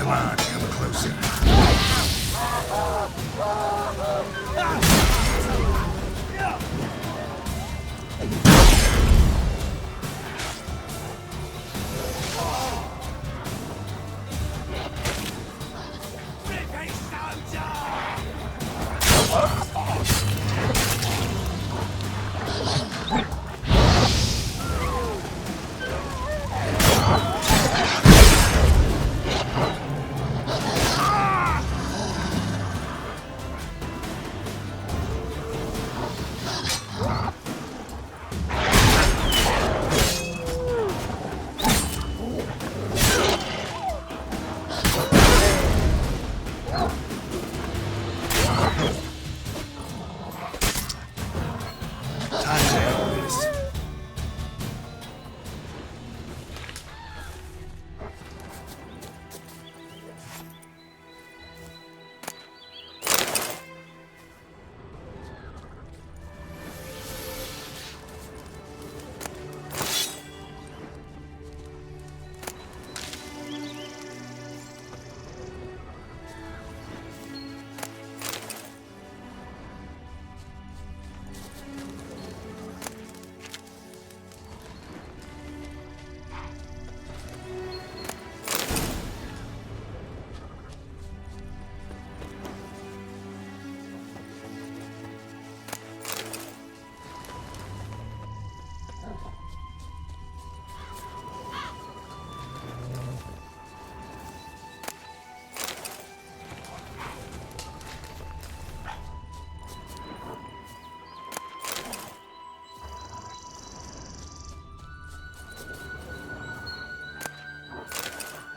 Come on, come closer.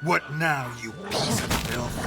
What now, you piece of filth?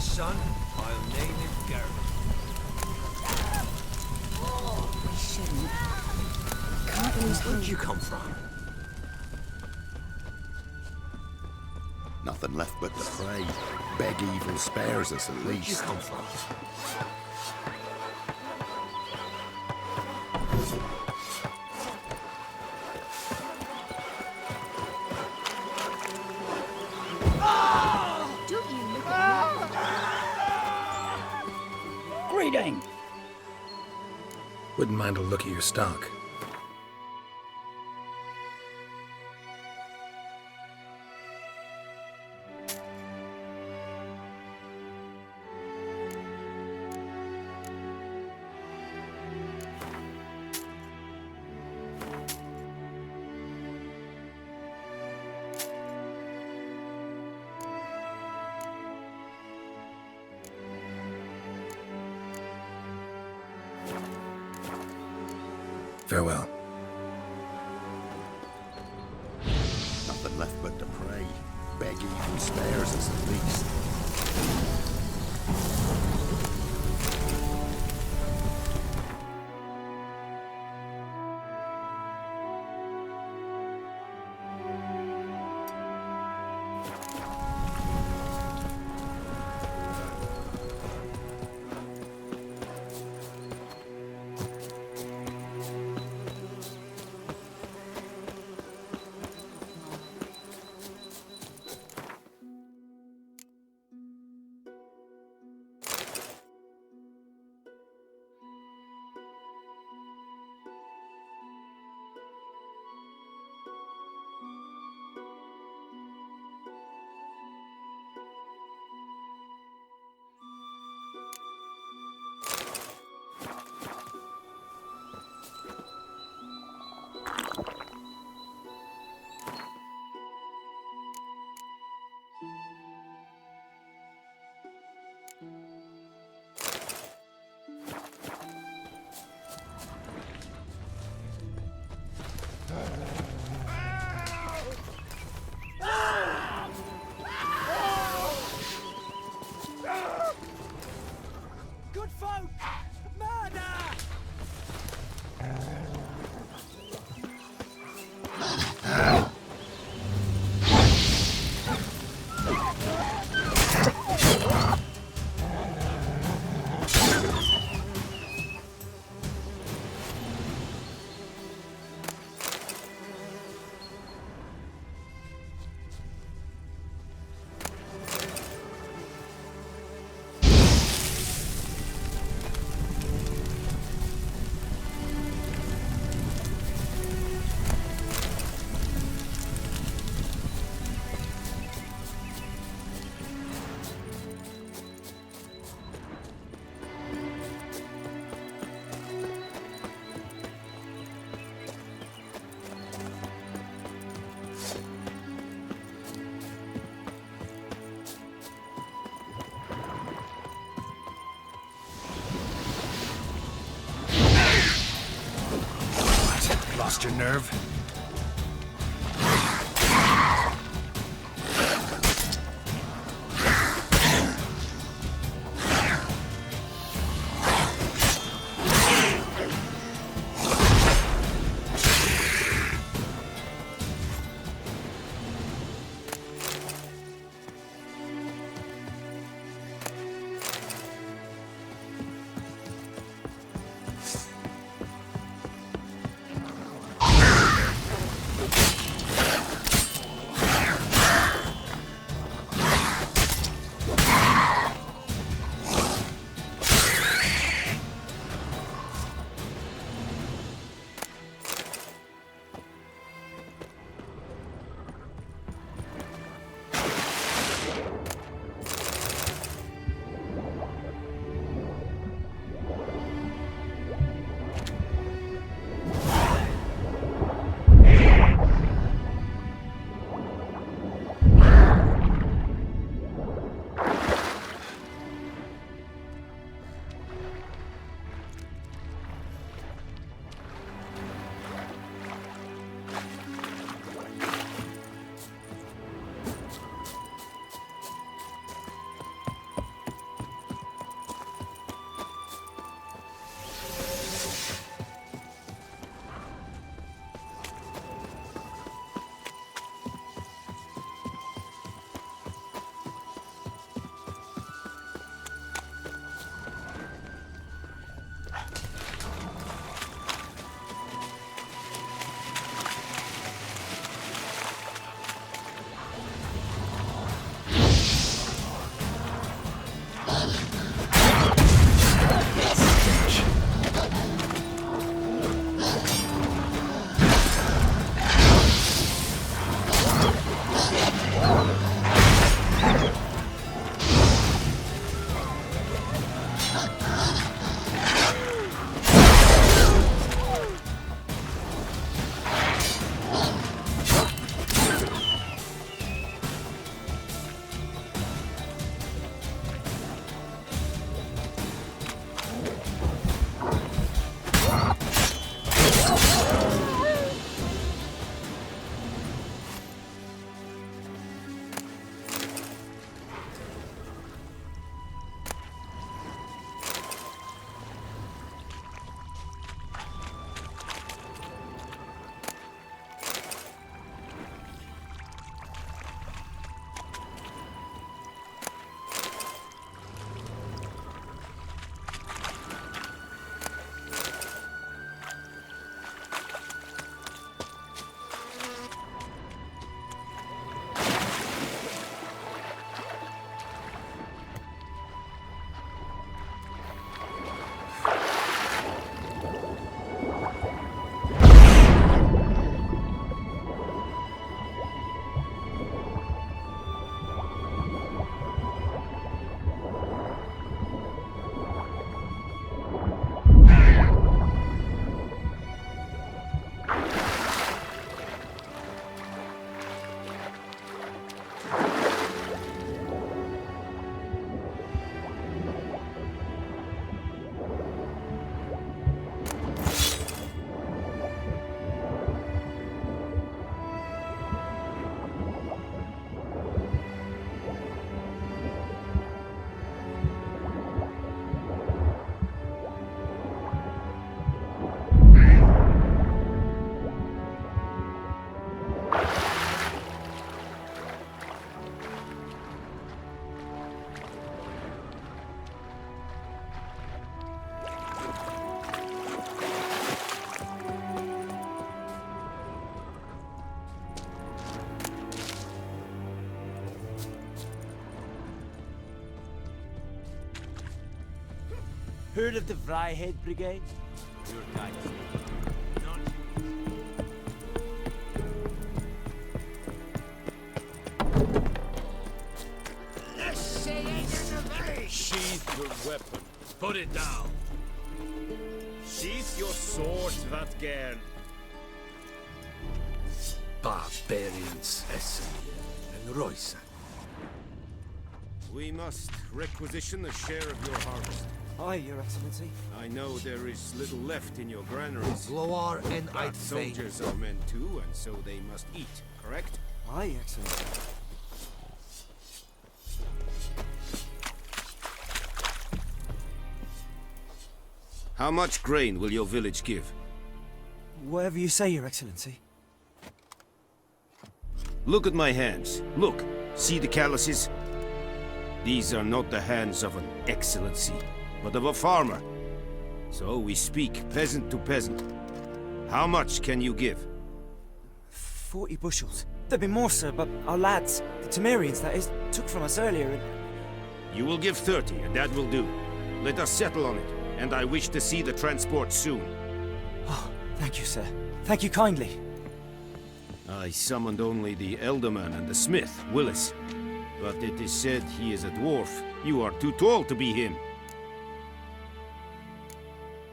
Son, I'll name him Garrison. We shouldn't. Can't lose Where'd you come from? Nothing left but to pray. Beg evil spares us at Where'd you least. come from? Don't you look at me. Greeting! Wouldn't mind a look at your stock. Farewell. Nothing left but to pray. Beg evil spares us at least. Lost your nerve? Heard of the Vryhead Brigade? Your kind. Sheath your weapon. Put it down. Sheath your sword, Vatgern. Barbarians, Essen and Roysa. We must requisition a share of your harvest. Aye, Your Excellency. I know there is little left in your granaries. Gloar and But soldiers are men too, and so they must eat, correct? Aye, Excellency. How much grain will your village give? Whatever you say, Your Excellency. Look at my hands. Look. See the calluses? These are not the hands of an excellency, but of a farmer. So we speak peasant to peasant. How much can you give? 40 bushels. There'd be more, sir, but our lads, the Temerians, that is, took from us earlier and... You will give 30, and that will do. Let us settle on it, and I wish to see the transport soon. Oh, thank you, sir. Thank you kindly. I summoned only the Elderman and the smith, Willis. But it is said he is a dwarf. You are too tall to be him.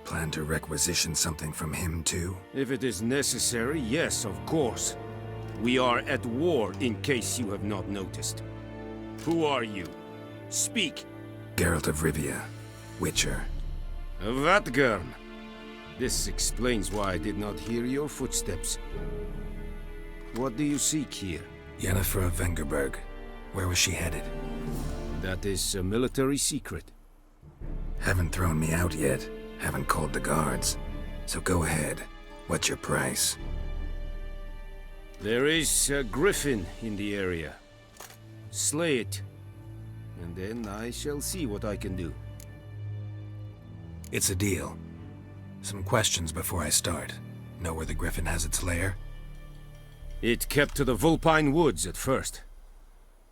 Plan to requisition something from him, too? If it is necessary, yes, of course. We are at war, in case you have not noticed. Who are you? Speak. Geralt of Rivia, Witcher. Vatgern. This explains why I did not hear your footsteps. What do you seek here? Yennefer of Vengerberg. Where was she headed? That is a military secret. Haven't thrown me out yet. Haven't called the guards. So go ahead. What's your price? There is a griffin in the area. Slay it. And then I shall see what I can do. It's a deal. Some questions before I start. Know where the griffin has its lair? It kept to the Vulpine Woods at first.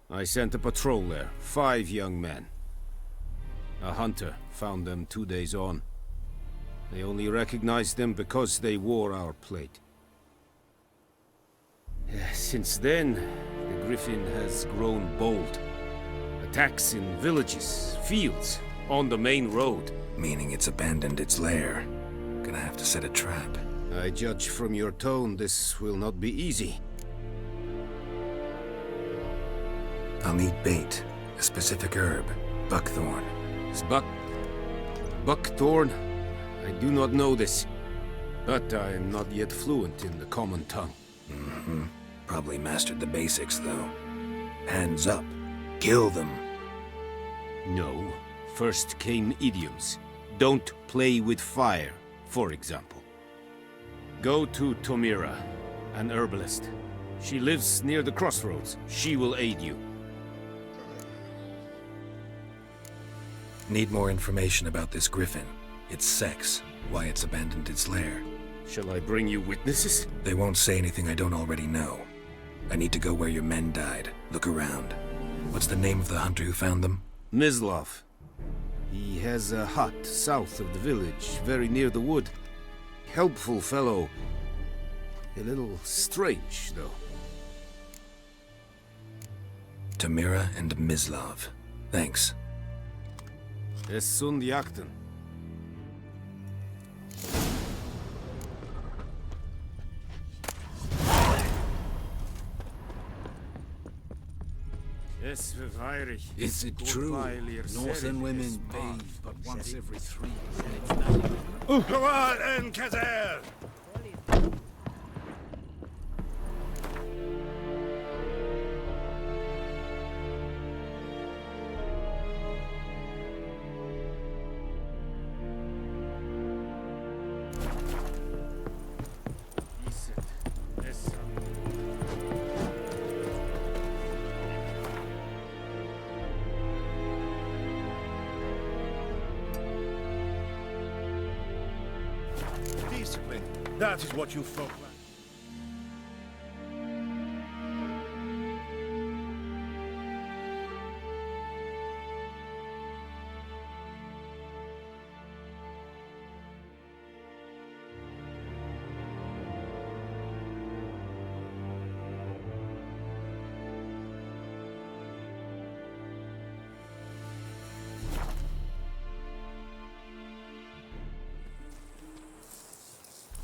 I sent a patrol there, 5 young men. A hunter found them 2 days on. They only recognized them because they wore our plate. Since then, the griffin has grown bold. Attacks in villages, fields, on the main road. Meaning it's abandoned its lair. Gonna have to set a trap. I judge from your tone this will not be easy. I'll need bait. A specific herb. Buckthorn. Is buckthorn? I do not know this. But I am not yet fluent in the common tongue. Mm-hmm. Probably mastered the basics, though. Hands up. Kill them. No. First came idioms. Don't play with fire, for example. Go to Tomira, an herbalist. She lives near the crossroads. She will aid you. Need more information about this griffin. Its sex, why it's abandoned its lair. Shall I bring you witnesses? They won't say anything I don't already know. I need to go where your men died. Look around. What's the name of the hunter who found them? Mislav. He has a hut south of the village, very near the wood. Helpful fellow. A little strange, though. Tomira and Mislav. Thanks. Es sunt jakten. Is it true? Northern women bathe but once every 3 years. Go on, Enkazer! Discipline. That is what you folk lack.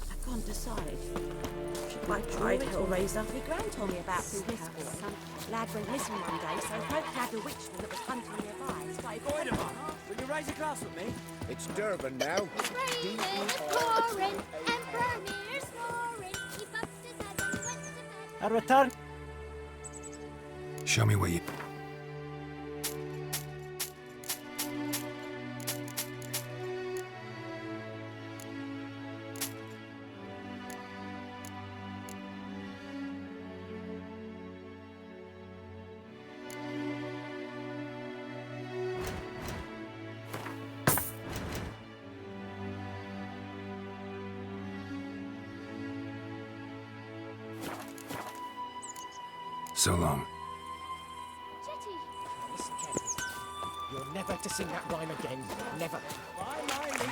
I can't decide. Should I try Hellraiser? My gran told me about this one. Lad went missing one day, so folk had a witchman that was hunting nearby. Started raise a glass with me? It's Durban now. Raven is pouring, Emperor near snoring. He bumped his head and went to bed. A return. Show me where you... So long. Jetty. Listen carefully. You're never to sing that rhyme again. Never.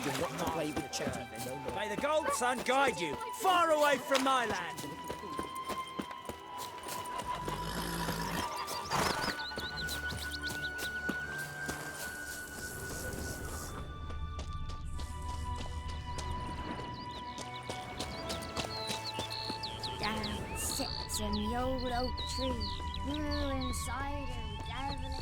You're not to play with Chetty. No more. May the gold sun guide you far away from my land. Down sits in the old oak tree. Blue inside her devilish.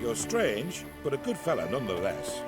You're strange, but a good fella nonetheless.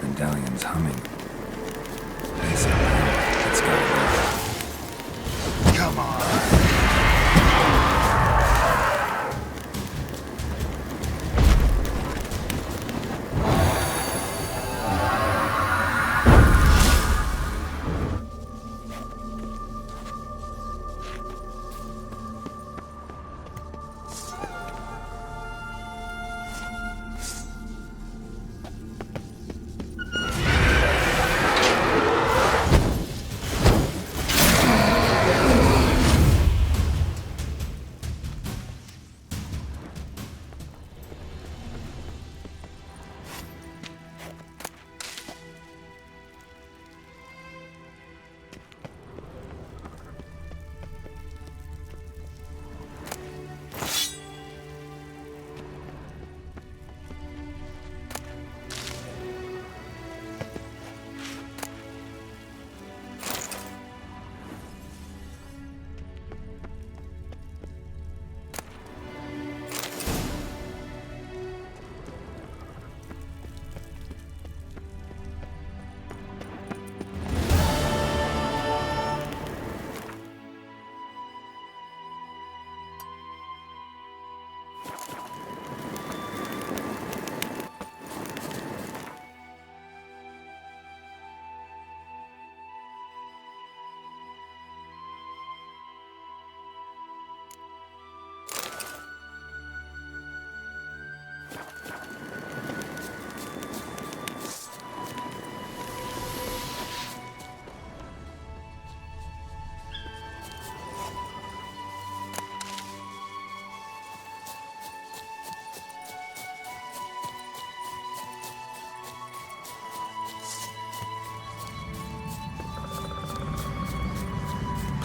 Medallion's humming. It's gotta be. Come on!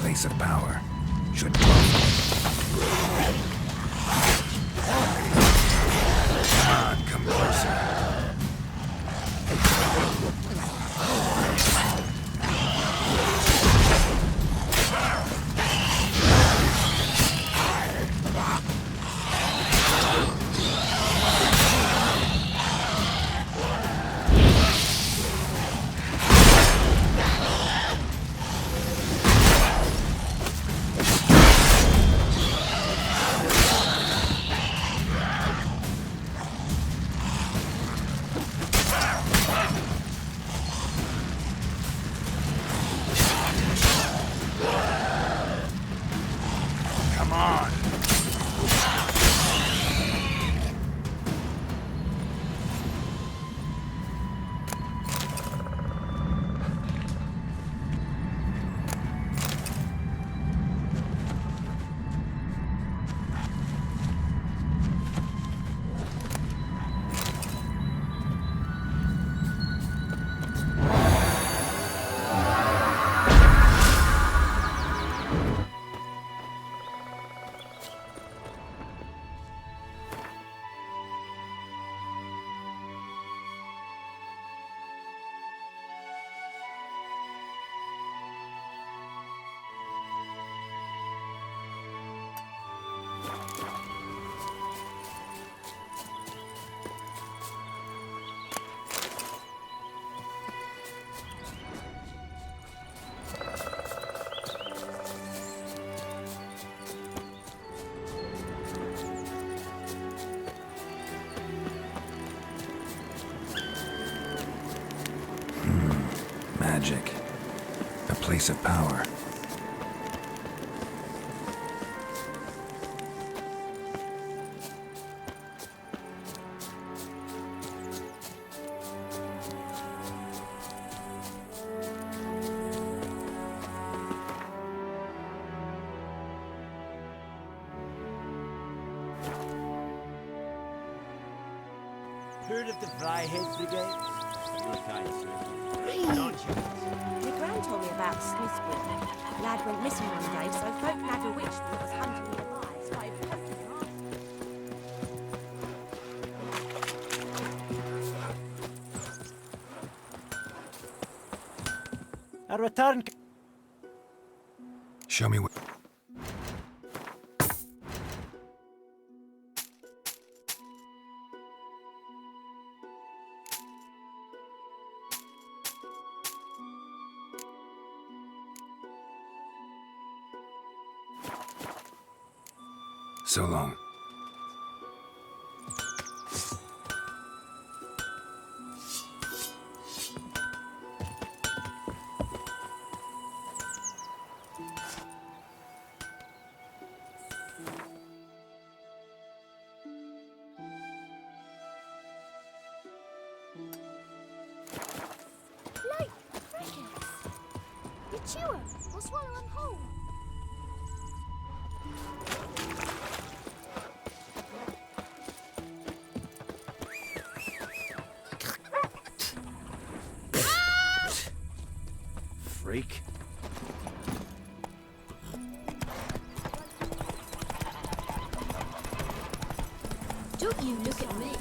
place of power should welcome. Come on, come closer. Magic. A place of power. Heard of the Fryhead Brigade? My gran told me about Smithwood. Lad went missing one day, so folk had a witch that was hunting nearby. Started poking him. A return. Show me what. So long. Like crickets. You chew 'em or swallow 'em whole. Freak. Don't you look at me.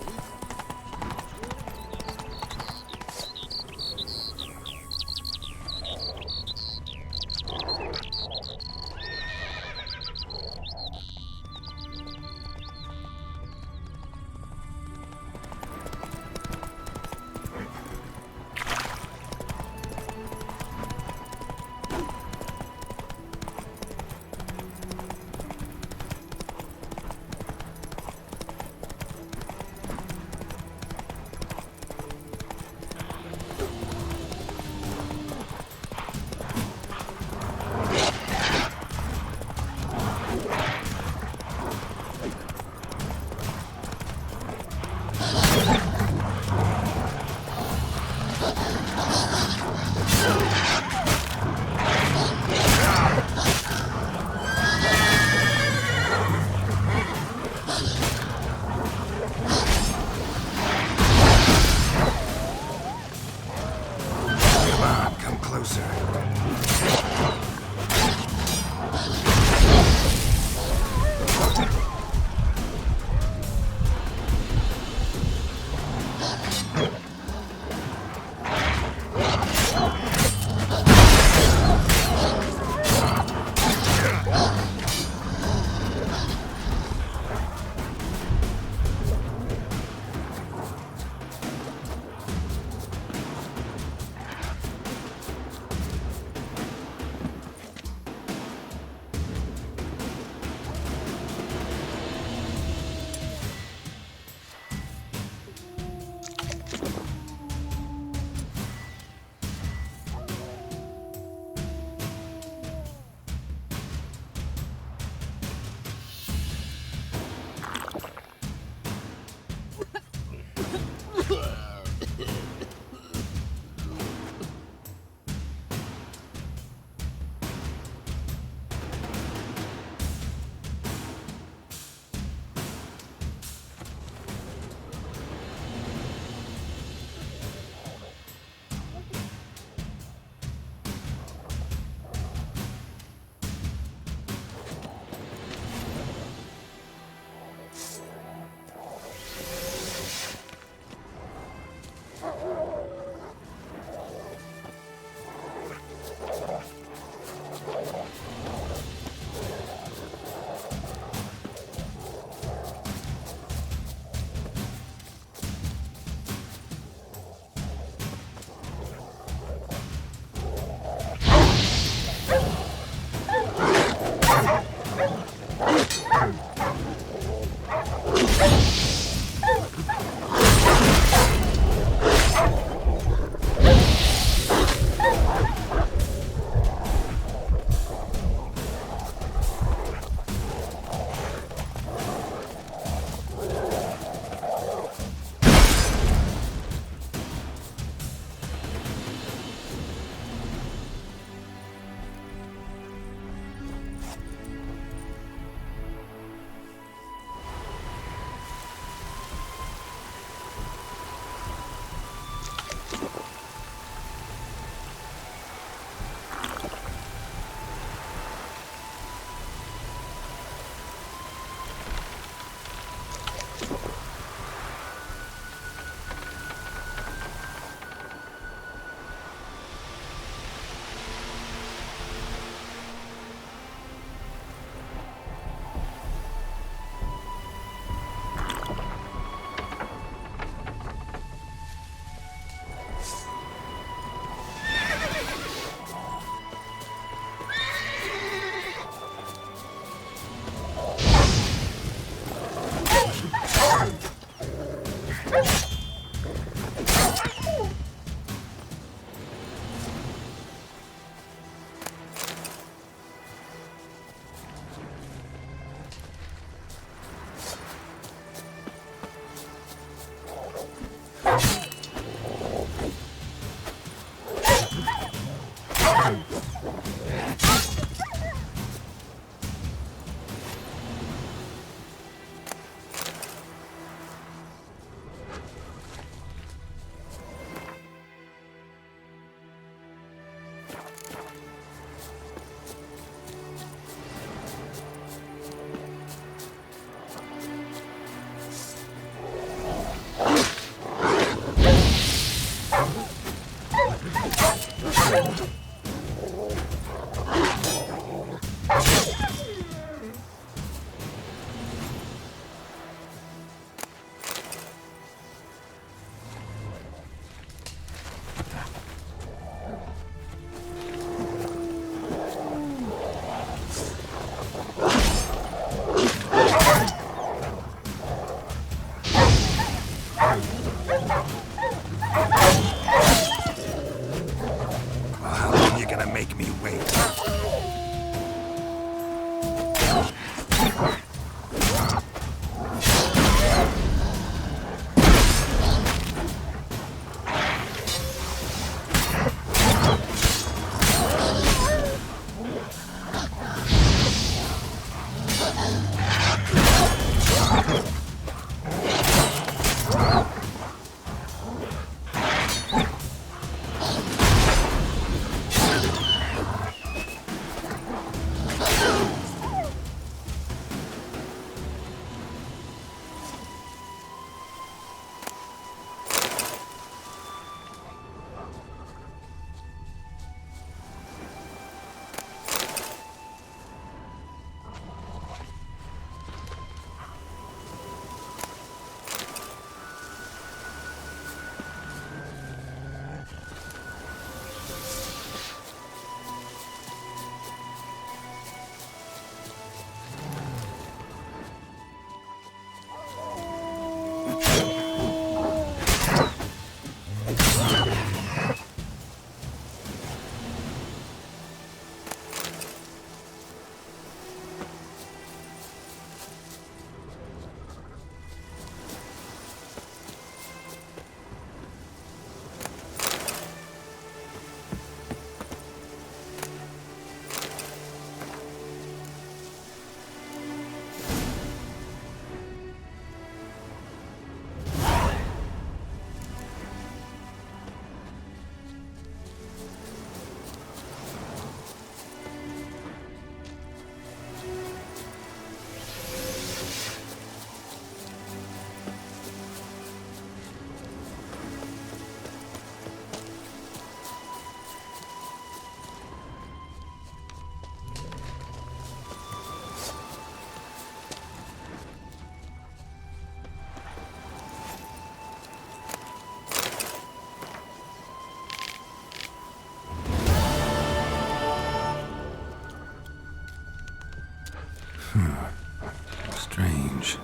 Strange.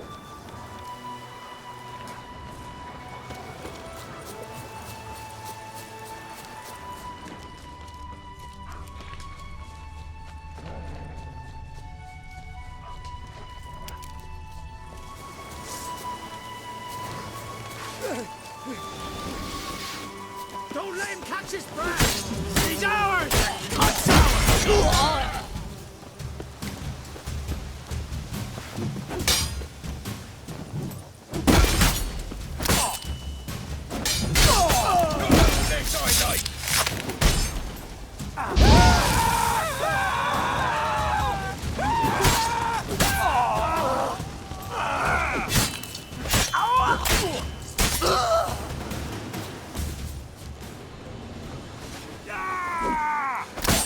Don't let him catch his breath! He's ours! Cuts ours!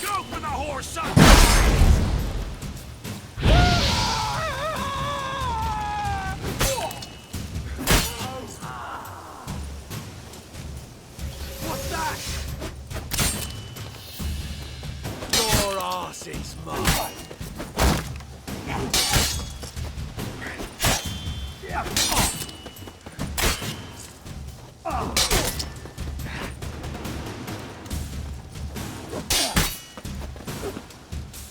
Go for the horse, son! What's that? Your arse is mine.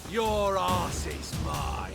Your arse is mine.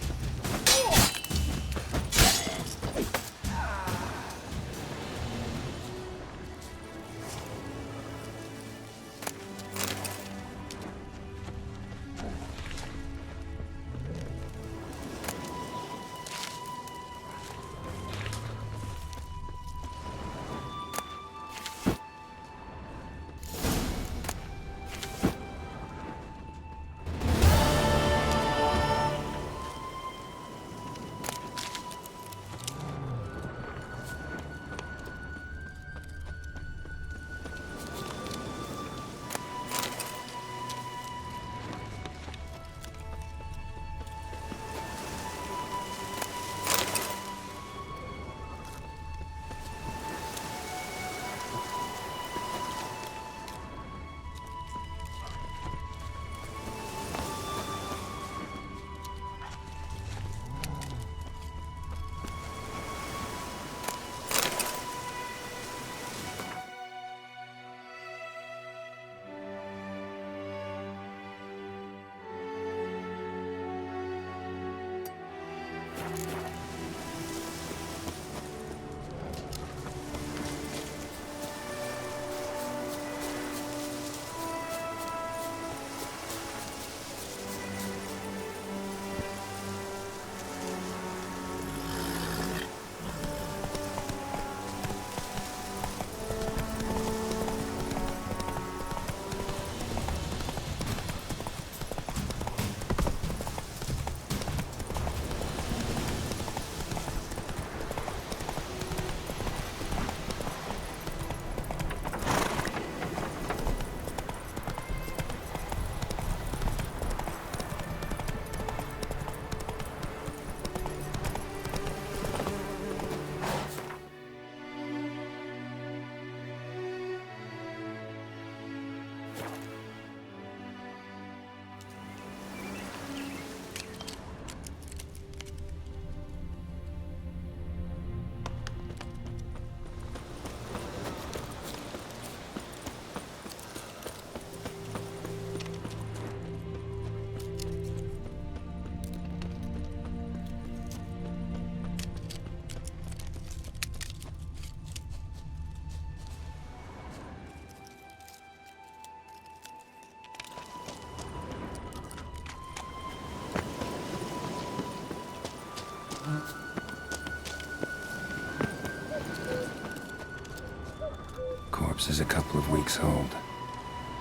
Corpse is a couple of weeks old.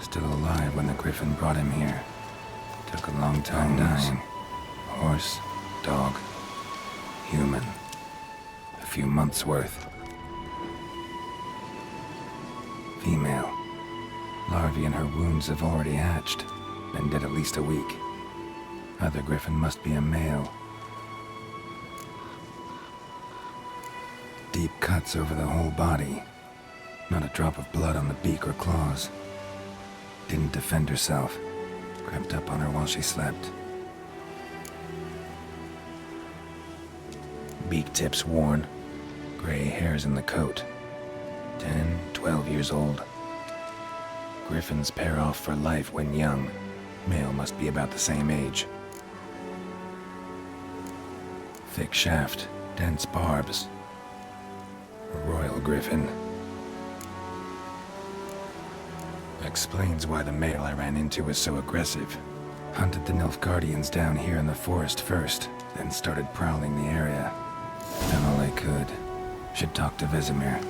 Still alive when the griffin brought him here. Took a long time dying. Horse, dog, human. A few months' worth. Female. Larvae in her wounds have already hatched. Been dead at least a week. Other griffin must be a male. Deep cuts over the whole body. Not a drop of blood on the beak or claws. Didn't defend herself. Crept up on her while she slept. beak tips worn, gray hairs in the coat. 10, 12 years old. Griffins pair off for life when young. Male must be about the same age. Thick shaft, dense barbs. A royal griffin. Explains why the male I ran into was so aggressive. Hunted the Nilfgaardians down here in the forest first, then started prowling the area. Done all I could. Should talk to Vesemir.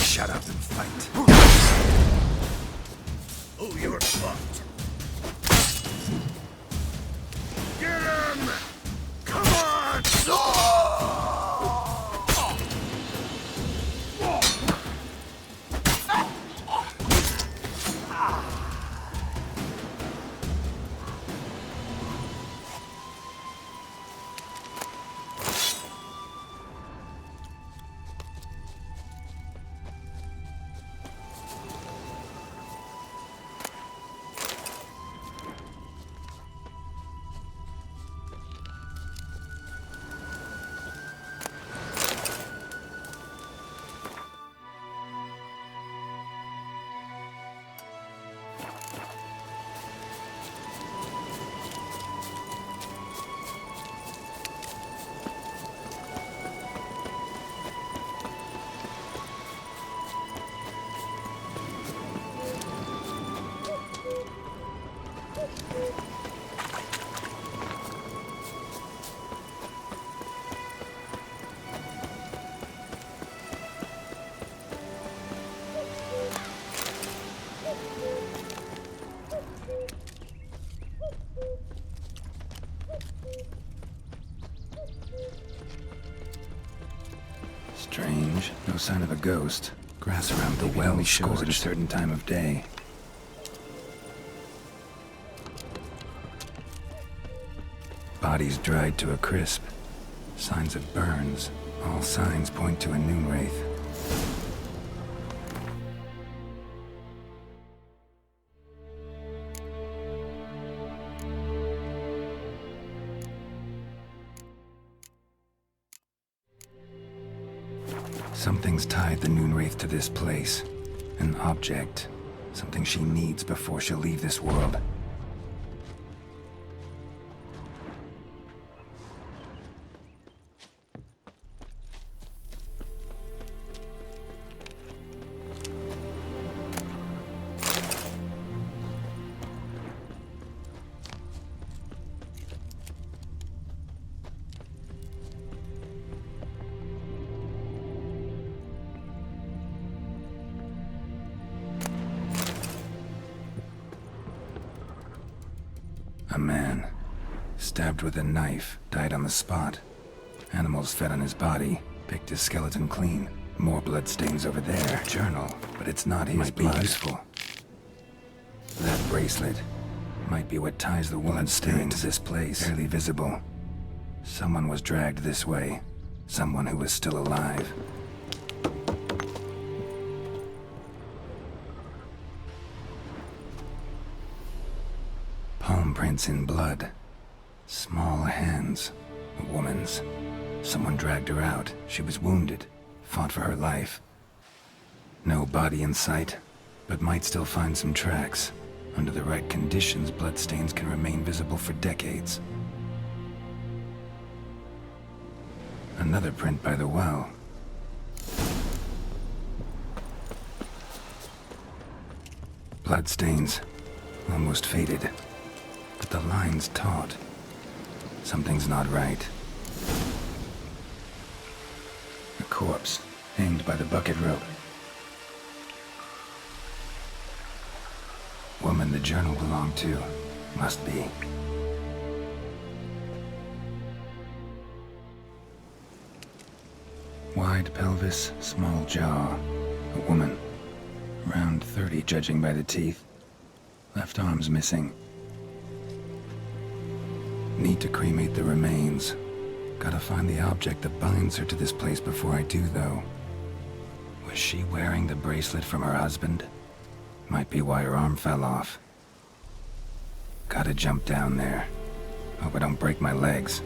Shut up and fight. Oh, you're fucked. Get him! Come on! Strange. No sign of a ghost. Grass around the well shows at a certain time of day. Bodies dried to a crisp. Signs of burns. All signs point to a noon wraith. Something's tied the noon wraith to this place. An object. Something she needs before she'll leave this world. A man, stabbed with a knife, died on the spot. Animals fed on his body, picked his skeleton clean. More bloodstains over there. Journal, but it's not his blood. Might be useful. That bracelet might be what ties the woman stained to this place. Barely visible. Someone was dragged this way. Someone who was still alive. Palm prints in blood. Small hands. A woman's. Someone dragged her out. She was wounded. Fought for her life. No body in sight, but might still find some tracks. Under the right conditions, bloodstains can remain visible for decades. Another print by the well. Bloodstains, almost faded, but the line's taut. Something's not right. A corpse, hanged by the bucket rope. Woman the journal belonged to, must be. Wide pelvis, small jaw. A woman. Around 30, judging by the teeth. Left arm's missing. Need to cremate the remains. Gotta find the object that binds her to this place before I do, though. Was she wearing the bracelet from her husband? Might be why her arm fell off. Gotta jump down there. Hope I don't break my legs.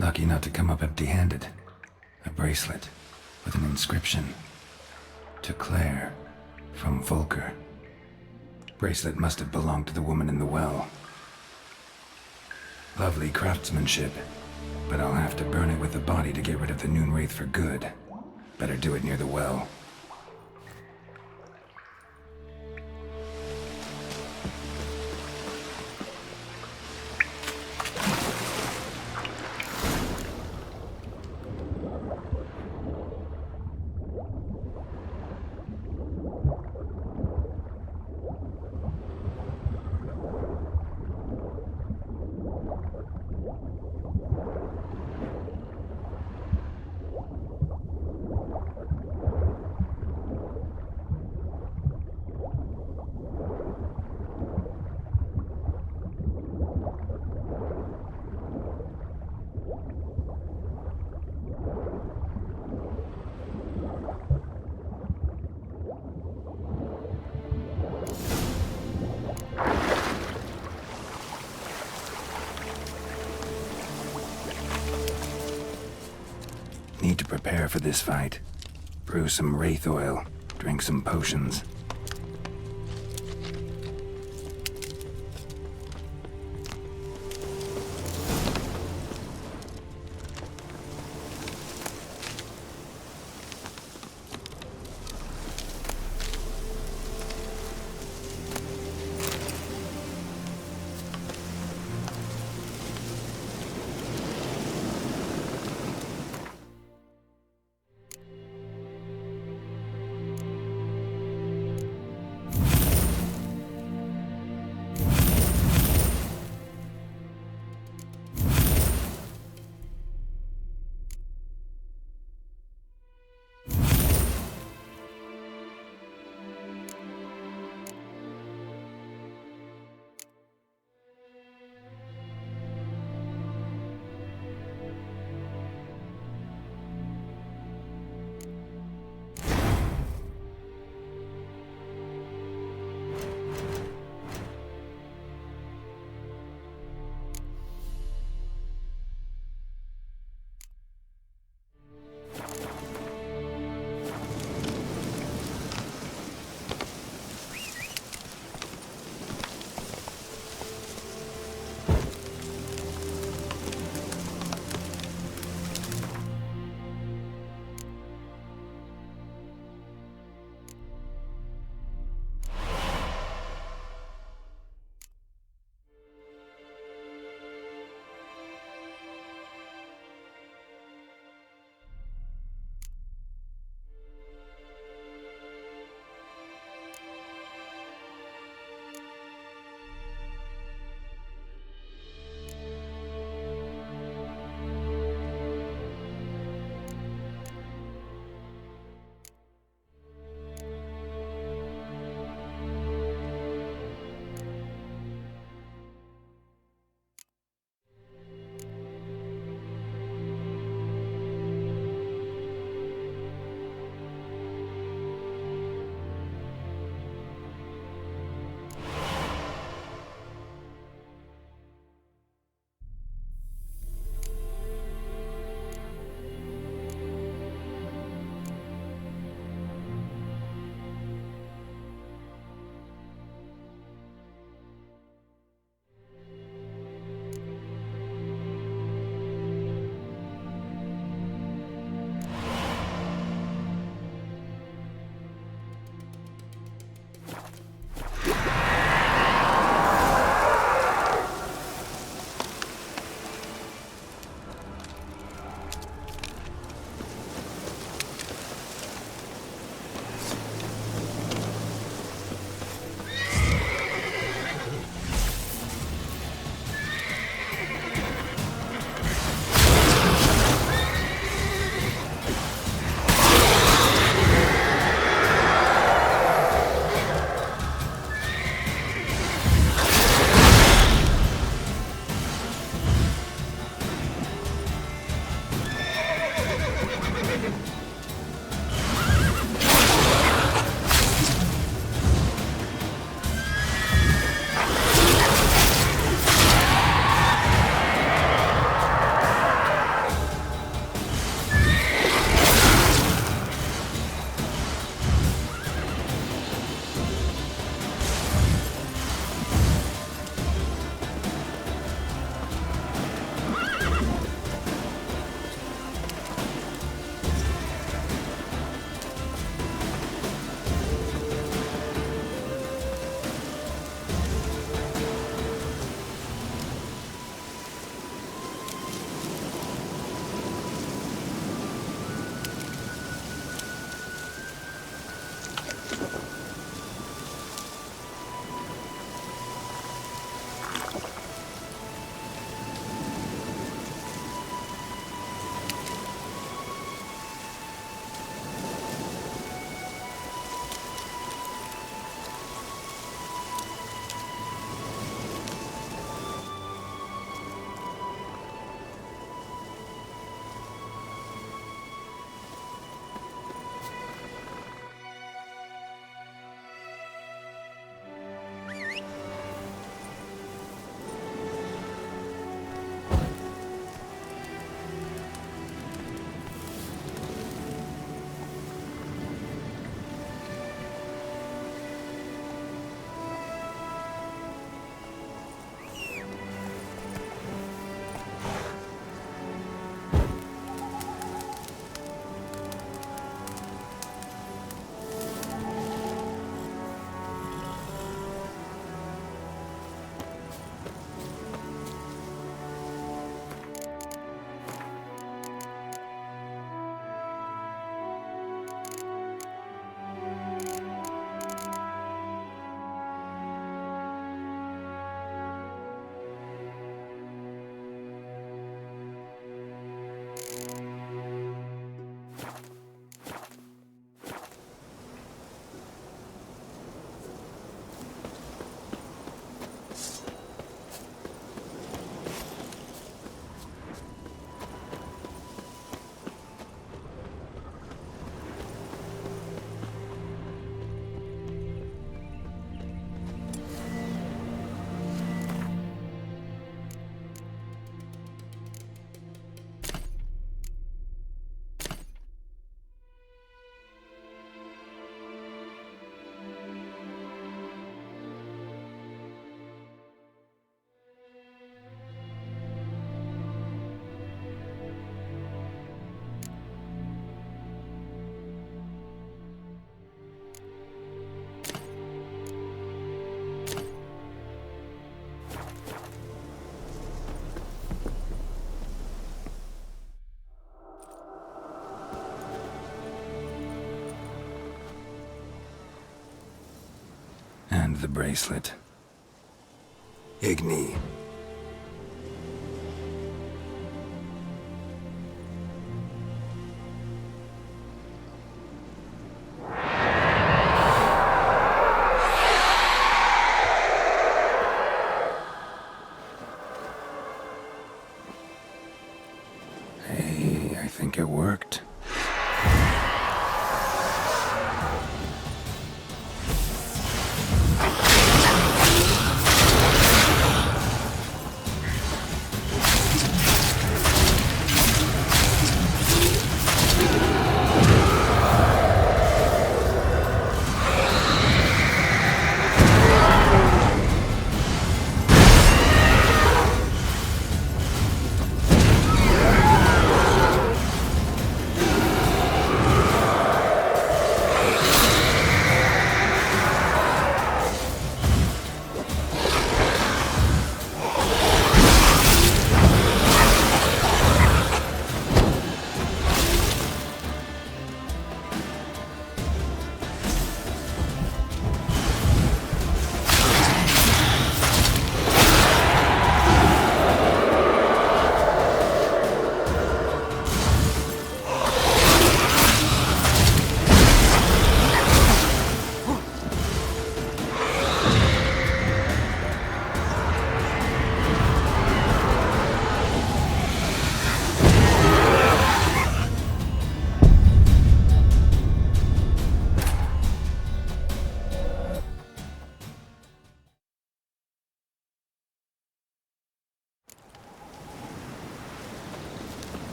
Lucky not to come up empty-handed. A bracelet with an inscription. To Claire, from Volker. Bracelet must have belonged to the woman in the well. Lovely craftsmanship, but I'll have to burn it with the body to get rid of the Noon Wraith for good. Better do it near the well. Need to prepare for this fight. Brew some wraith oil, drink some potions. And the bracelet. Igni. Hey, I think it worked.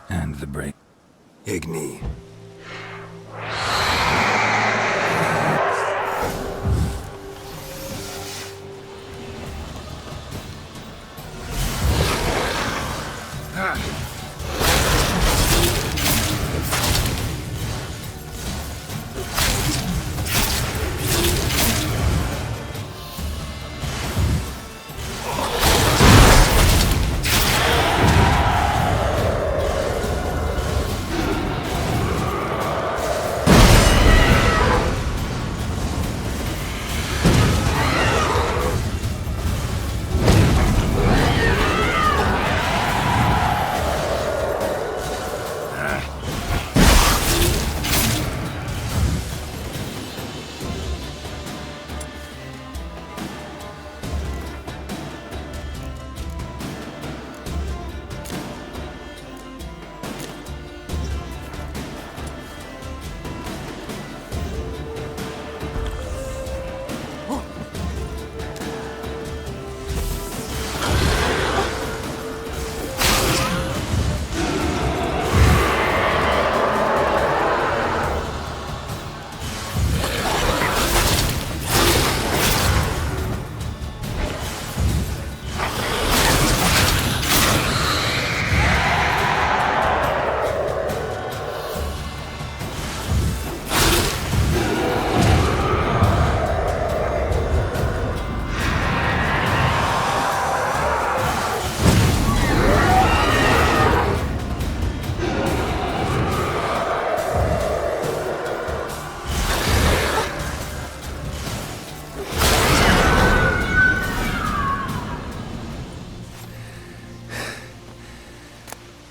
And the break. Igni.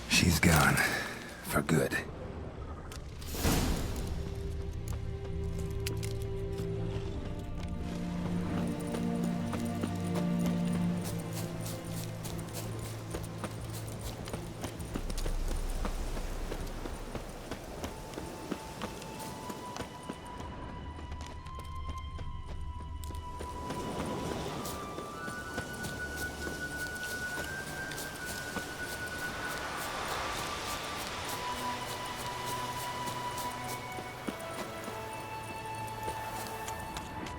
She's gone. For good.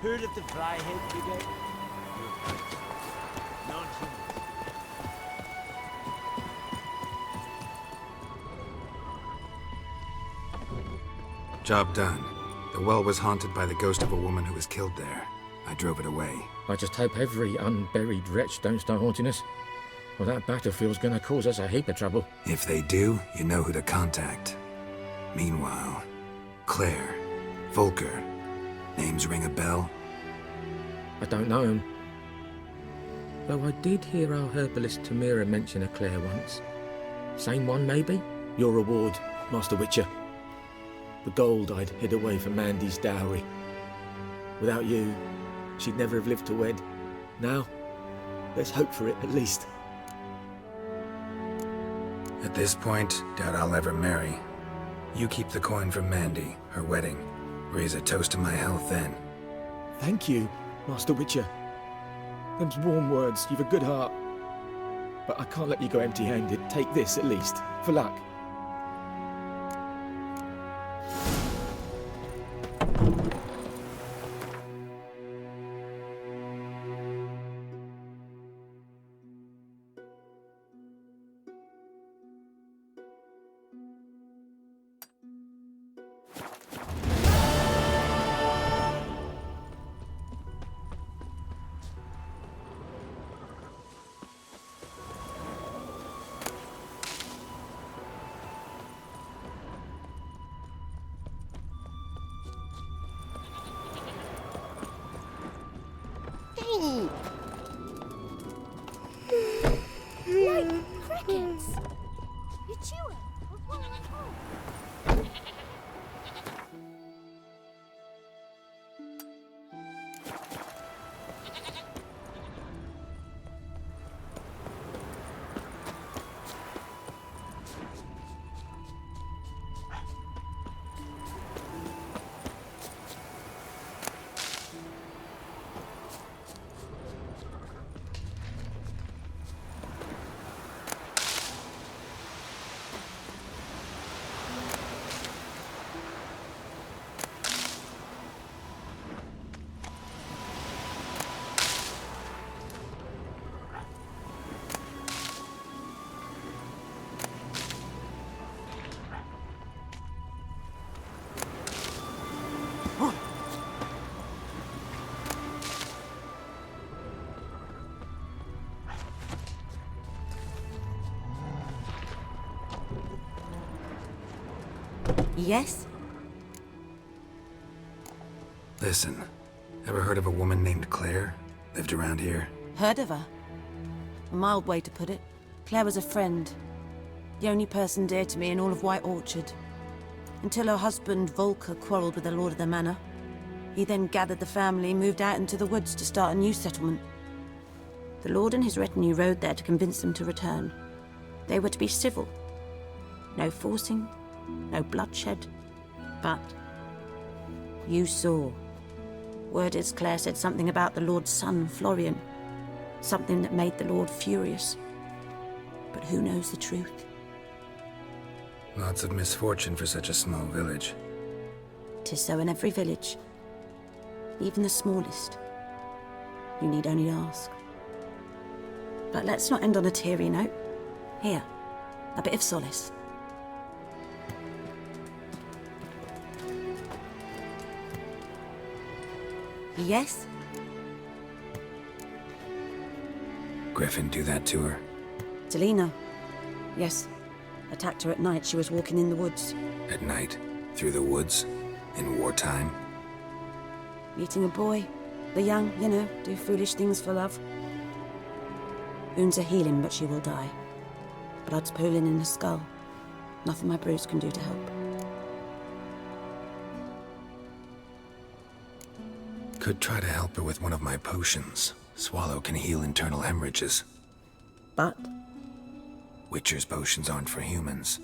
Heard of the Flyhead Brigade? Job done. The well was haunted by the ghost of a woman who was killed there. I drove it away. I just hope every unburied wretch don't start haunting us. Well, that battlefield's gonna cause us a heap of trouble. If they do, you know who to contact. Meanwhile, Claire, Volker, names ring a bell? I don't know him. Though I did hear our herbalist Tamira mention a Claire once. Same one, maybe? Your reward, Master Witcher. The gold I'd hid away for Mandy's dowry. Without you, she'd never have lived to wed. Now, there's hope for it, at least. At this point, doubt I'll ever marry. You keep the coin from Mandy, her wedding. Raise a toast to my health then. Thank you, Master Witcher. Them's warm words, you've a good heart. But I can't let you go empty-handed. Take this, at least, for luck. Like crickets. You chew it. What's wrong with you? Yes? Listen, ever heard of a woman named Claire? Lived around here? Heard of her? A mild way to put it. Claire was a friend. The only person dear to me in all of White Orchard. Until her husband, Volker, quarrelled with the lord of the manor. He then gathered the family and moved out into the woods to start a new settlement. The lord and his retinue rode there to convince them to return. They were to be civil. No forcing, no bloodshed. But you saw. Word is Claire said something about the lord's son, Florian. Something that made the lord furious. But who knows the truth? Lots of misfortune for such a small village. 'Tis so in every village. Even the smallest. You need only ask. But let's not end on a teary note. Here, a bit of solace. Yes? Griffin do that to her? Delina. Yes. Attacked her at night. She was walking in the woods. At night? Through the woods? In wartime? Meeting a boy. The young, you know, do foolish things for love. Wounds are healing, but she will die. Blood's pooling in her skull. Nothing my bruise can do to help. Could try to help her with one of my potions. Swallow can heal internal hemorrhages. But Witcher's potions aren't for humans.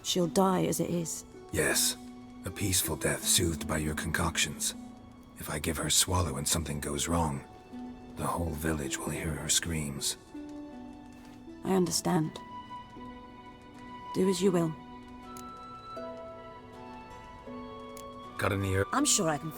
she'll die as it is. Yes, a peaceful death soothed by your concoctions. If I give her Swallow and something goes wrong, the whole village will hear her screams. I understand. Do as you will. Got any herb? I'm sure I can...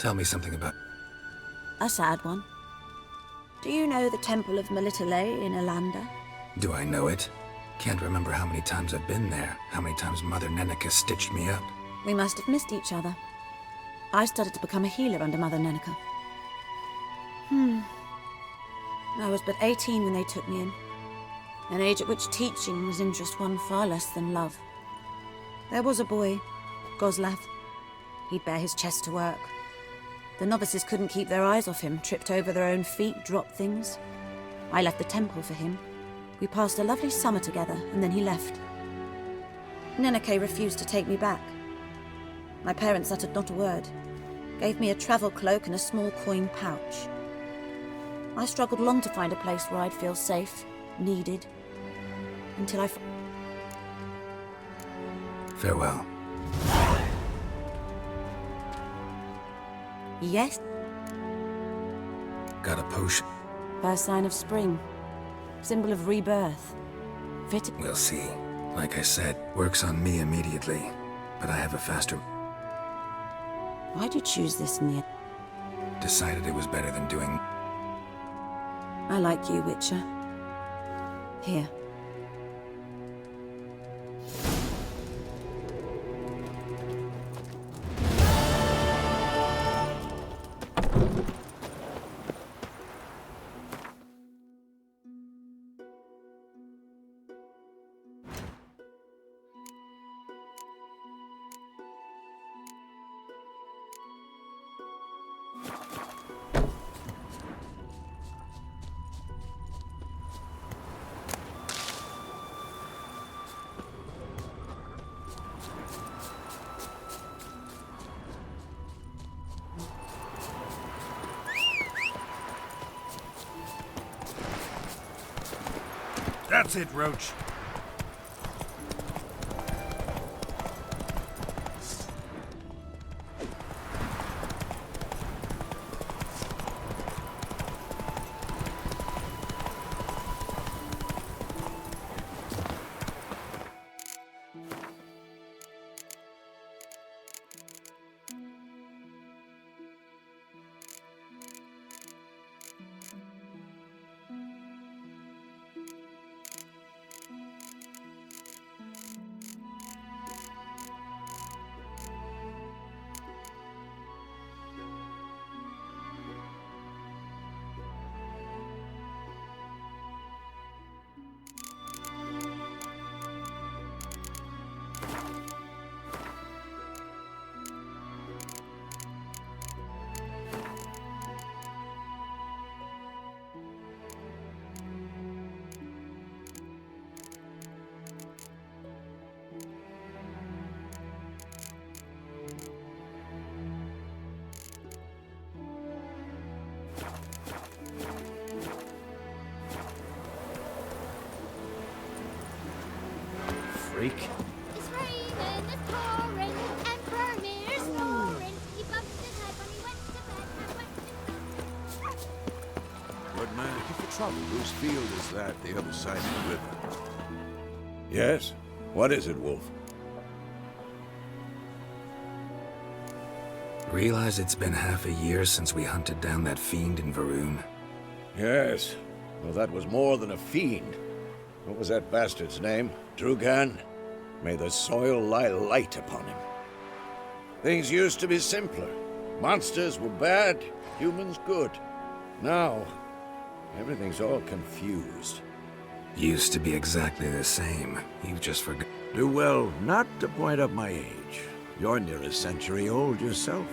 Tell me something about... A sad one. Do you know the Temple of Melitele in Elanda? Do I know it? Can't remember how many times I've been there, how many times Mother Neneka stitched me up. We must have missed each other. I started to become a healer under Mother Neneka. I was but 18 when they took me in. An age at which teaching was interest one far less than love. There was a boy, Goslav. He'd bare his chest to work. The novices couldn't keep their eyes off him, tripped over their own feet, dropped things. I left the temple for him. We passed a lovely summer together, and then he left. Neneke refused to take me back. My parents uttered not a word, gave me a travel cloak and a small coin pouch. I struggled long to find a place where I'd feel safe, needed, until I... Farewell. Yes? Got a potion? First sign of spring. Symbol of rebirth. Fit... We'll see. Like I said, works on me immediately. But I have a faster... Why'd you choose this in the end? Decided it was better than doing... I like you, Witcher. Here. That's it, Roach. Freak. It's raining, it's pouring, and Vermeer's snoring. He bumped his head when he went to bed and went to... Good man, keep the trouble. Whose field is that, the other side of the river? Yes? What is it, Wolf? Realize it's been half a year since we hunted down that fiend in Varun? Yes. Well, that was more than a fiend. What was that bastard's name? Drugan? May the soil lie light upon him. Things used to be simpler. Monsters were bad, humans good. Now, everything's all confused. Used to be exactly the same. You've just forgot. Do well not to point up my age. You're near a century old yourself.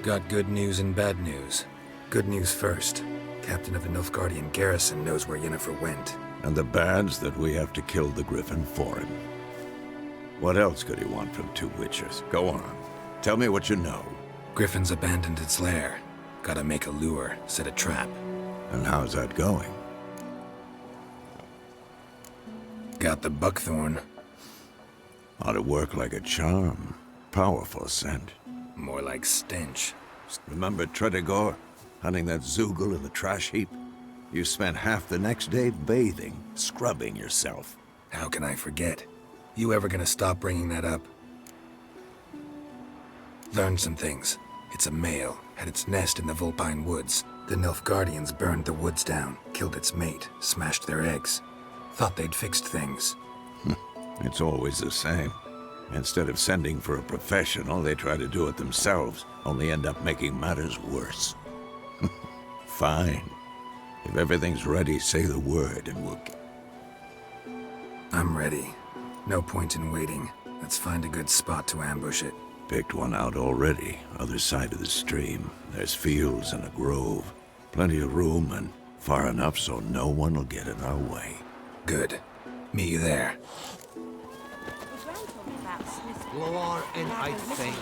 Got good news and bad news. Good news first. Captain of the Nilfgaardian garrison knows where Yennefer went. And the bad's that we have to kill the griffin for him. What else could he want from two witchers? Go on. Tell me what you know. Griffin's abandoned its lair. Gotta make a lure, set a trap. And how's that going? Got the buckthorn. Ought to work like a charm. Powerful scent. More like stench. Remember Tredigor? Hunting that Zoogle in the trash heap? You spent half the next day bathing, scrubbing yourself. How can I forget? You ever gonna stop bringing that up? Learned some things. It's a male, had its nest in the Vulpine Woods. The Nilfgaardians burned the woods down, killed its mate, smashed their eggs. Thought they'd fixed things. It's always the same. Instead of sending for a professional, they try to do it themselves, only end up making matters worse. Fine. If everything's ready, say the word and we'll... I'm ready. No point in waiting. Let's find a good spot to ambush it. Picked one out already, other side of the stream. There's fields and a grove. Plenty of room and far enough so no one will get in our way. Good. Meet you there. Lore and I think.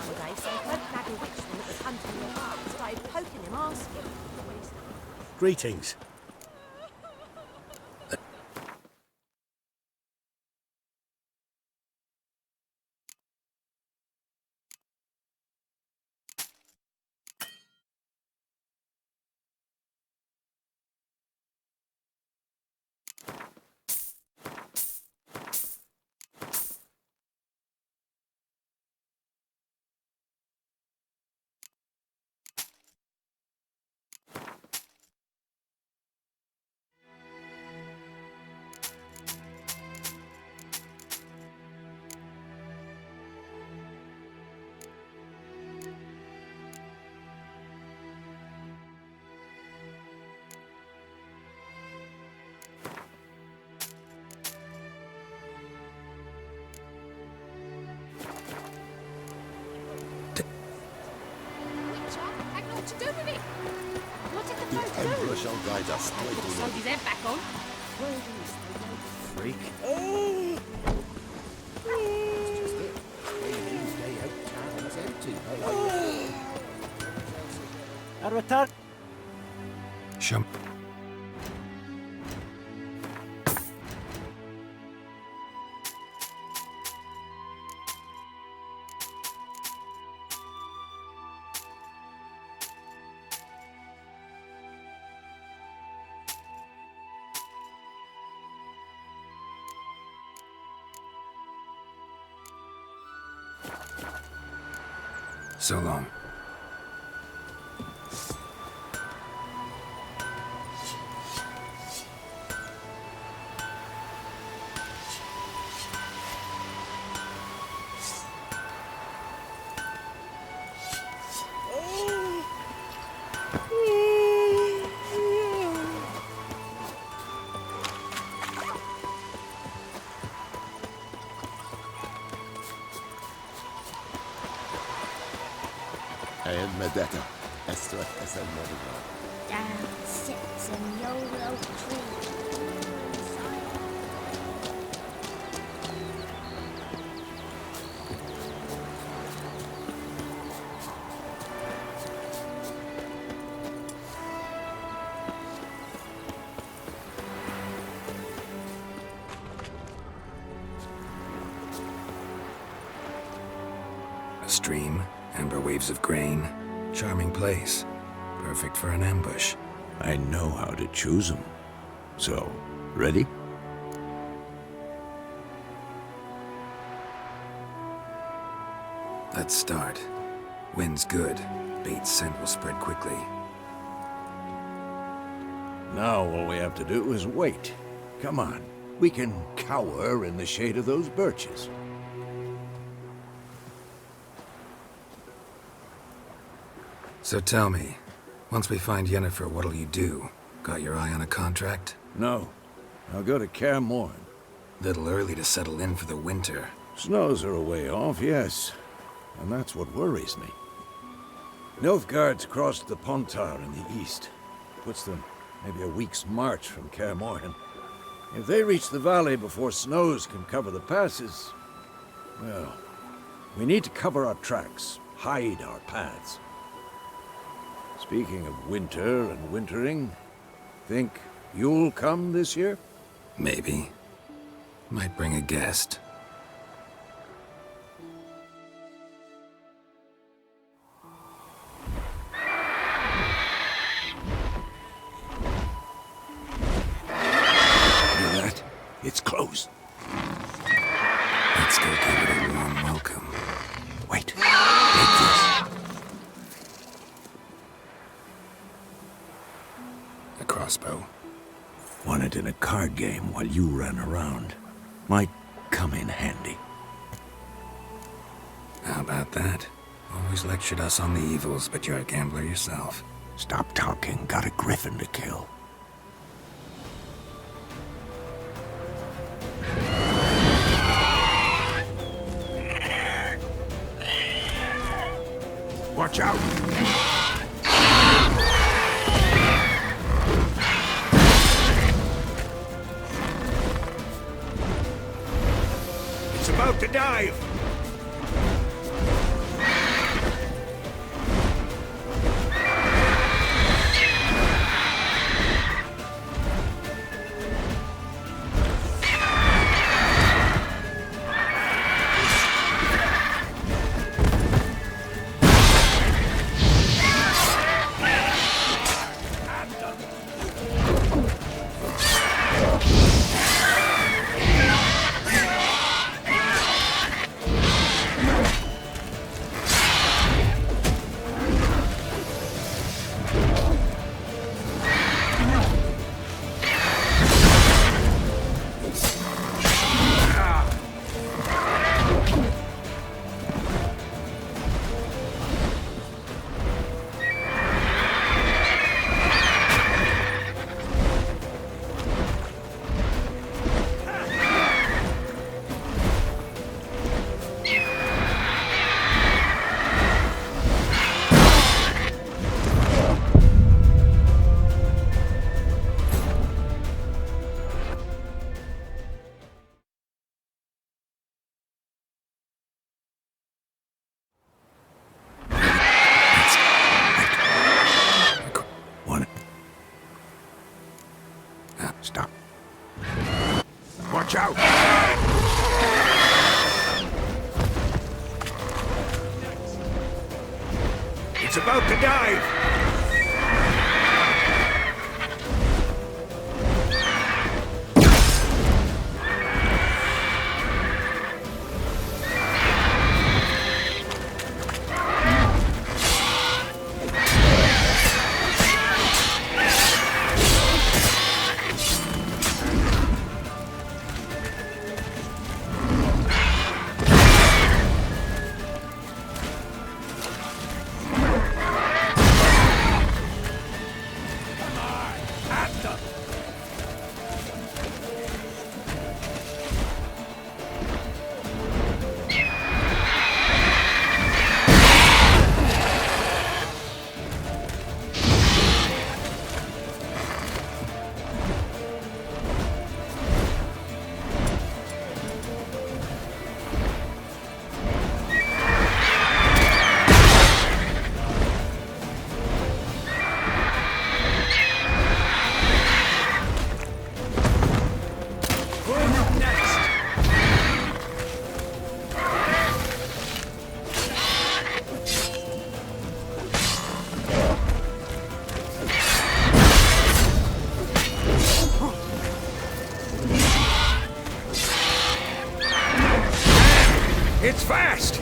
Started poking him, asking. Greetings. Emperor shall guide us straight to Sold his head back on. Freak. Arwatar. Shum. So long. And Medetta, Estra as a mother. Down sits a yolo tree. A stream, amber waves of grain. Charming place. Perfect for an ambush. I know how to choose them. So, ready? Let's start. Wind's good. Bait's scent will spread quickly. Now all we have to do is wait. Come on. We can cower in the shade of those birches. So tell me, once we find Yennefer, what'll you do? Got your eye on a contract? No. I'll go to Kaer Morhen. Little early to settle in for the winter. Snows are a way off, yes. And that's what worries me. Nilfgaard's crossed the Pontar in the east. Puts them maybe a week's march from Kaer Morhen. If they reach the valley before snows can cover the passes, well, we need to cover our tracks, hide our paths. Speaking of winter and wintering, think you'll come this year? Maybe. Might bring a guest. Hear that? It's close. Let's go give it a warm welcome. Wait. Take this. Won it in a card game while you ran around. Might come in handy. How about that? Always lectured us on the evils, but you're a gambler yourself. Stop talking. Got a griffin to kill. Watch out! It's about to dive! Stop. Watch out! It's about to dive! It's fast!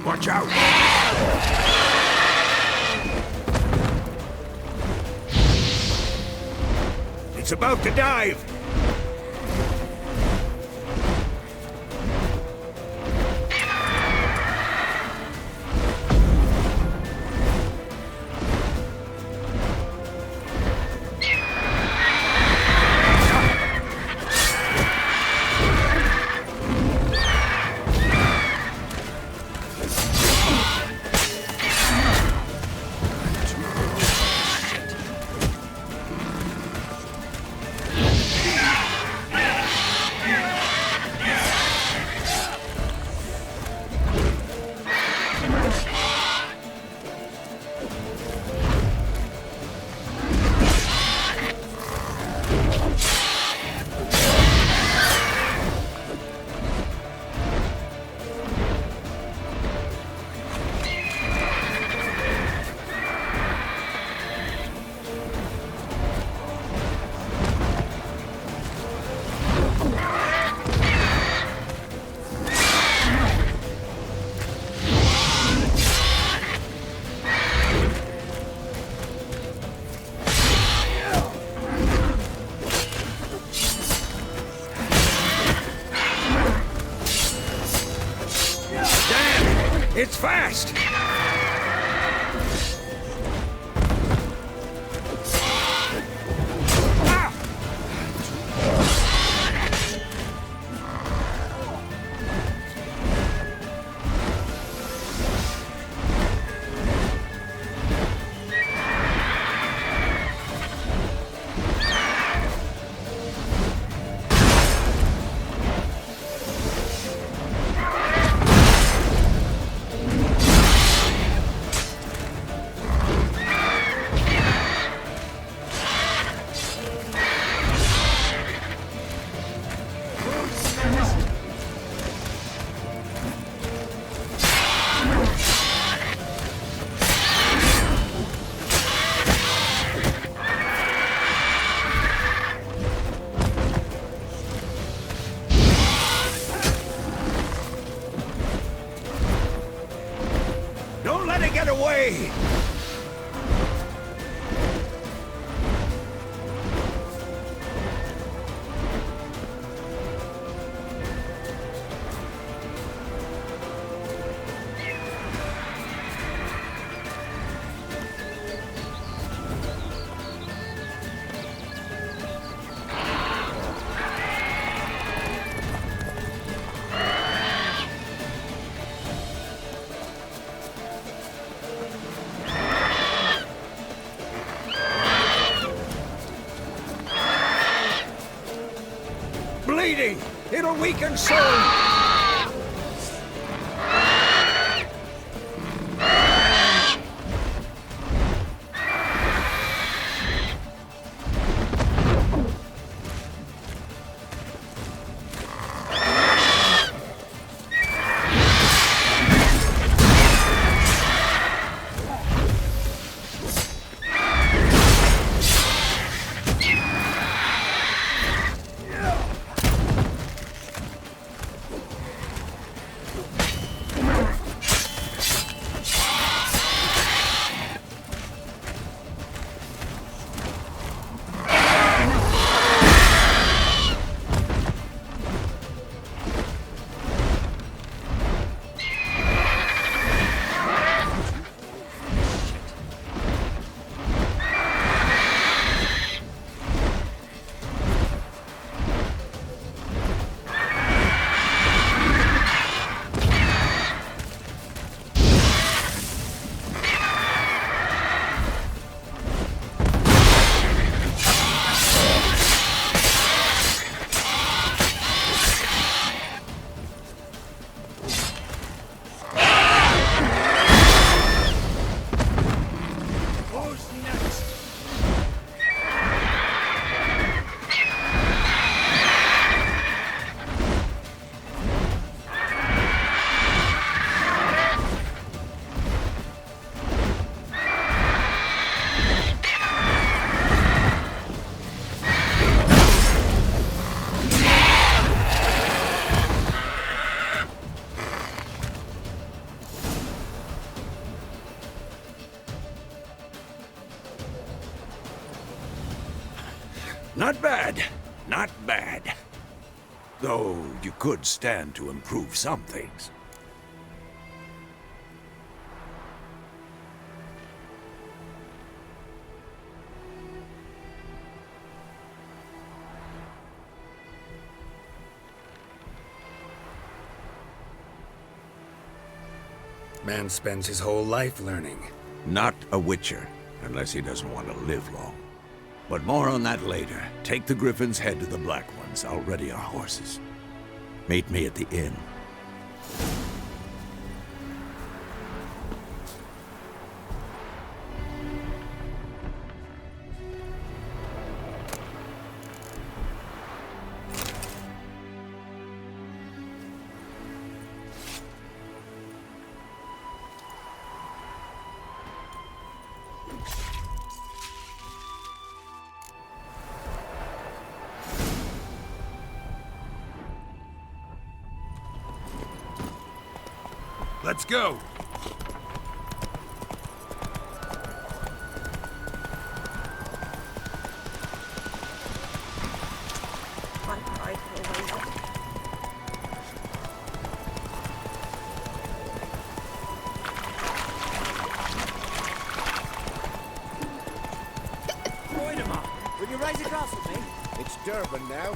Watch out! It's about to dive! It's fast! Don't let it get away! Bleeding! It'll weaken soon! Not bad. Not bad. Though you could stand to improve some things. Man spends his whole life learning. Not a witcher, unless he doesn't want to live long. But more on that later. Take the Griffin's head to the Black Ones. I'll ready our horses. Meet me at the inn. Let's go! husband now.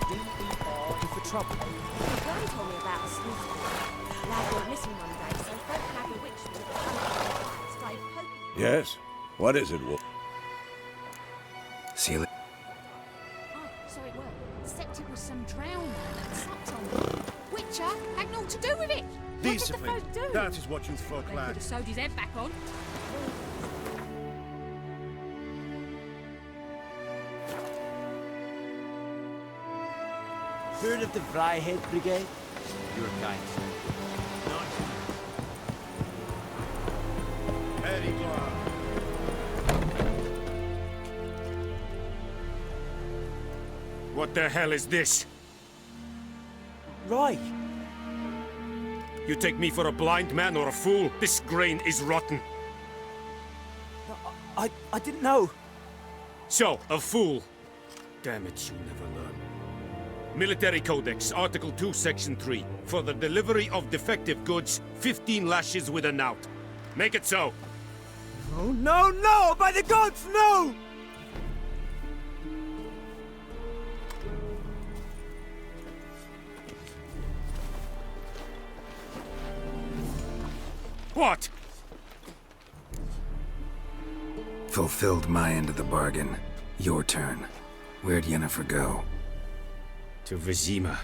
D-E-R. For trouble. Granny told me about a sleuth. Lad went missing one day, so folk have a witch with a started poking. Yes? What is it, Wolf? Seal it. Oh, so it were. Except it was some drowned man that slept on me. Witcher had naught to do with it. Discipline. What did the folk do? That is what you folk They lack. could have sewed his head back on. Heard of the Vryhead Brigade? Your kind. Very glad. What the hell is this? Right. You take me for a blind man or a fool? This grain is rotten. I didn't know. So, a fool. Damn it, you never learn. Military Codex, Article 2, Section 3. For the delivery of defective goods, 15 lashes with a knout. Make it so. Oh, no, no! By the gods, no! What? Fulfilled my end of the bargain. Your turn. Where'd Yennefer go? To Vizima.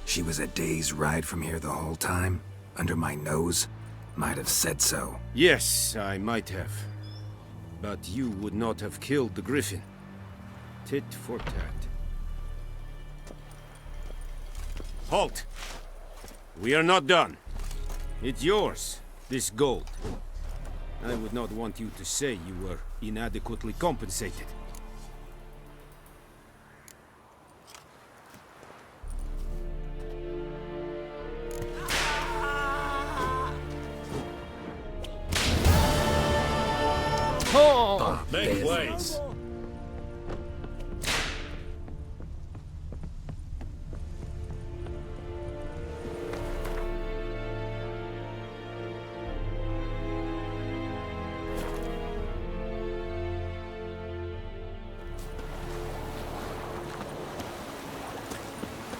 She was a day's ride from here the whole time? Under my nose? Might have said so. Yes, I might have. But you would not have killed the griffin. Tit for tat. Halt! We are not done. It's yours, this gold. I would not want you to say you were inadequately compensated. Make ways.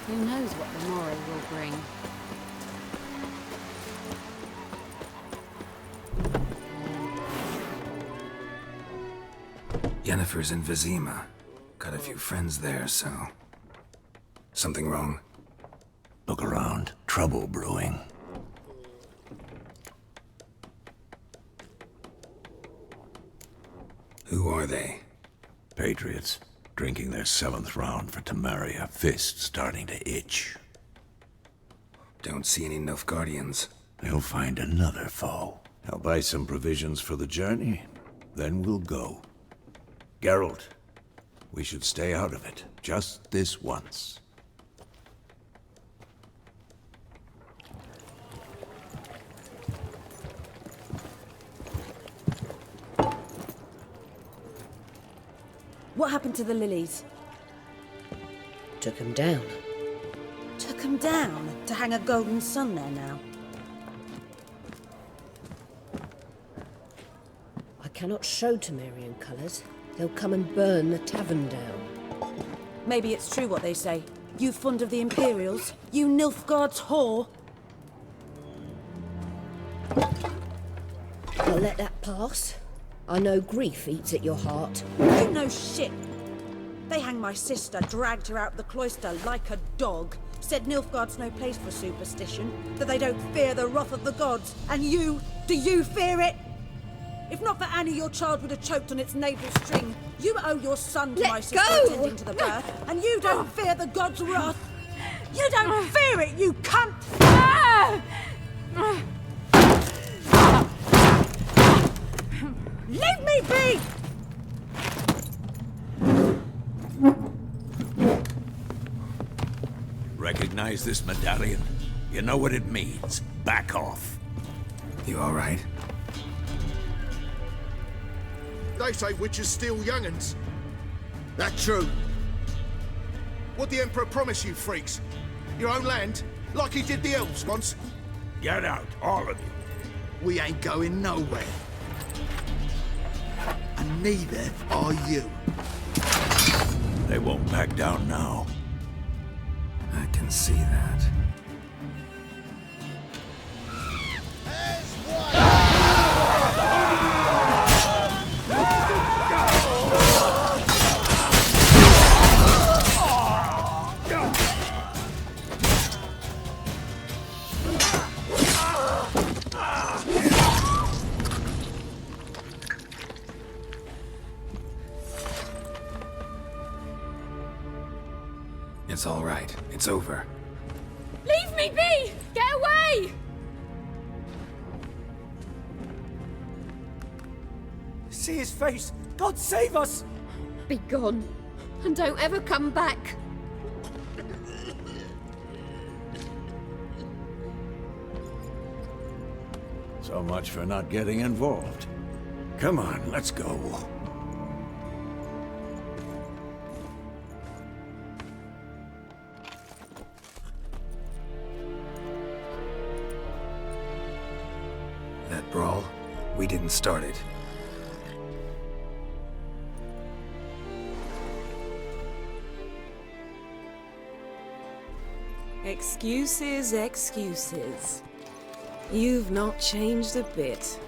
Who knows what the morrow will bring? Yennefer's in Vizima. Got a few friends there, so... Something wrong? Look around. Trouble brewing. Who are they? Patriots. Drinking their 7th round for Temeria. Fists starting to itch. Don't see any Nilfgaardians. They'll find another foe. I'll buy some provisions for the journey. Then we'll go. Geralt, we should stay out of it. Just this once. What happened to the lilies? Took him down. Took them down to hang a golden sun there now. I cannot show Temerian colours. They'll come and burn the tavern down. Maybe it's true what they say. You fond of the Imperials? You Nilfgaard's whore? I'll let that pass. I know grief eats at your heart. You know shit. They hanged my sister, dragged her out the cloister like a dog. Said Nilfgaard's no place for superstition, that they don't fear the wrath of the gods. And you, do you fear it? If not for Annie, your child would have choked on its navel string. You owe your son to my sister attending to the birth, and you don't fear the gods' wrath. You don't fear it, you cunt! Leave me be! Recognize this medallion? You know what it means. Back off. You all right? They say witches steal young'uns. That true? What the Emperor promise you, freaks? Your own land? Like he did the elves once? Get out, all of you. We ain't going nowhere. And neither are you. They won't back down now. can see that. It's all right. It's over. Leave me be! Get away! See his face! God save us! Be gone, and don't ever come back. So much for not getting involved. Come on, let's go. That brawl, we didn't start it. Excuses, excuses. You've not changed a bit.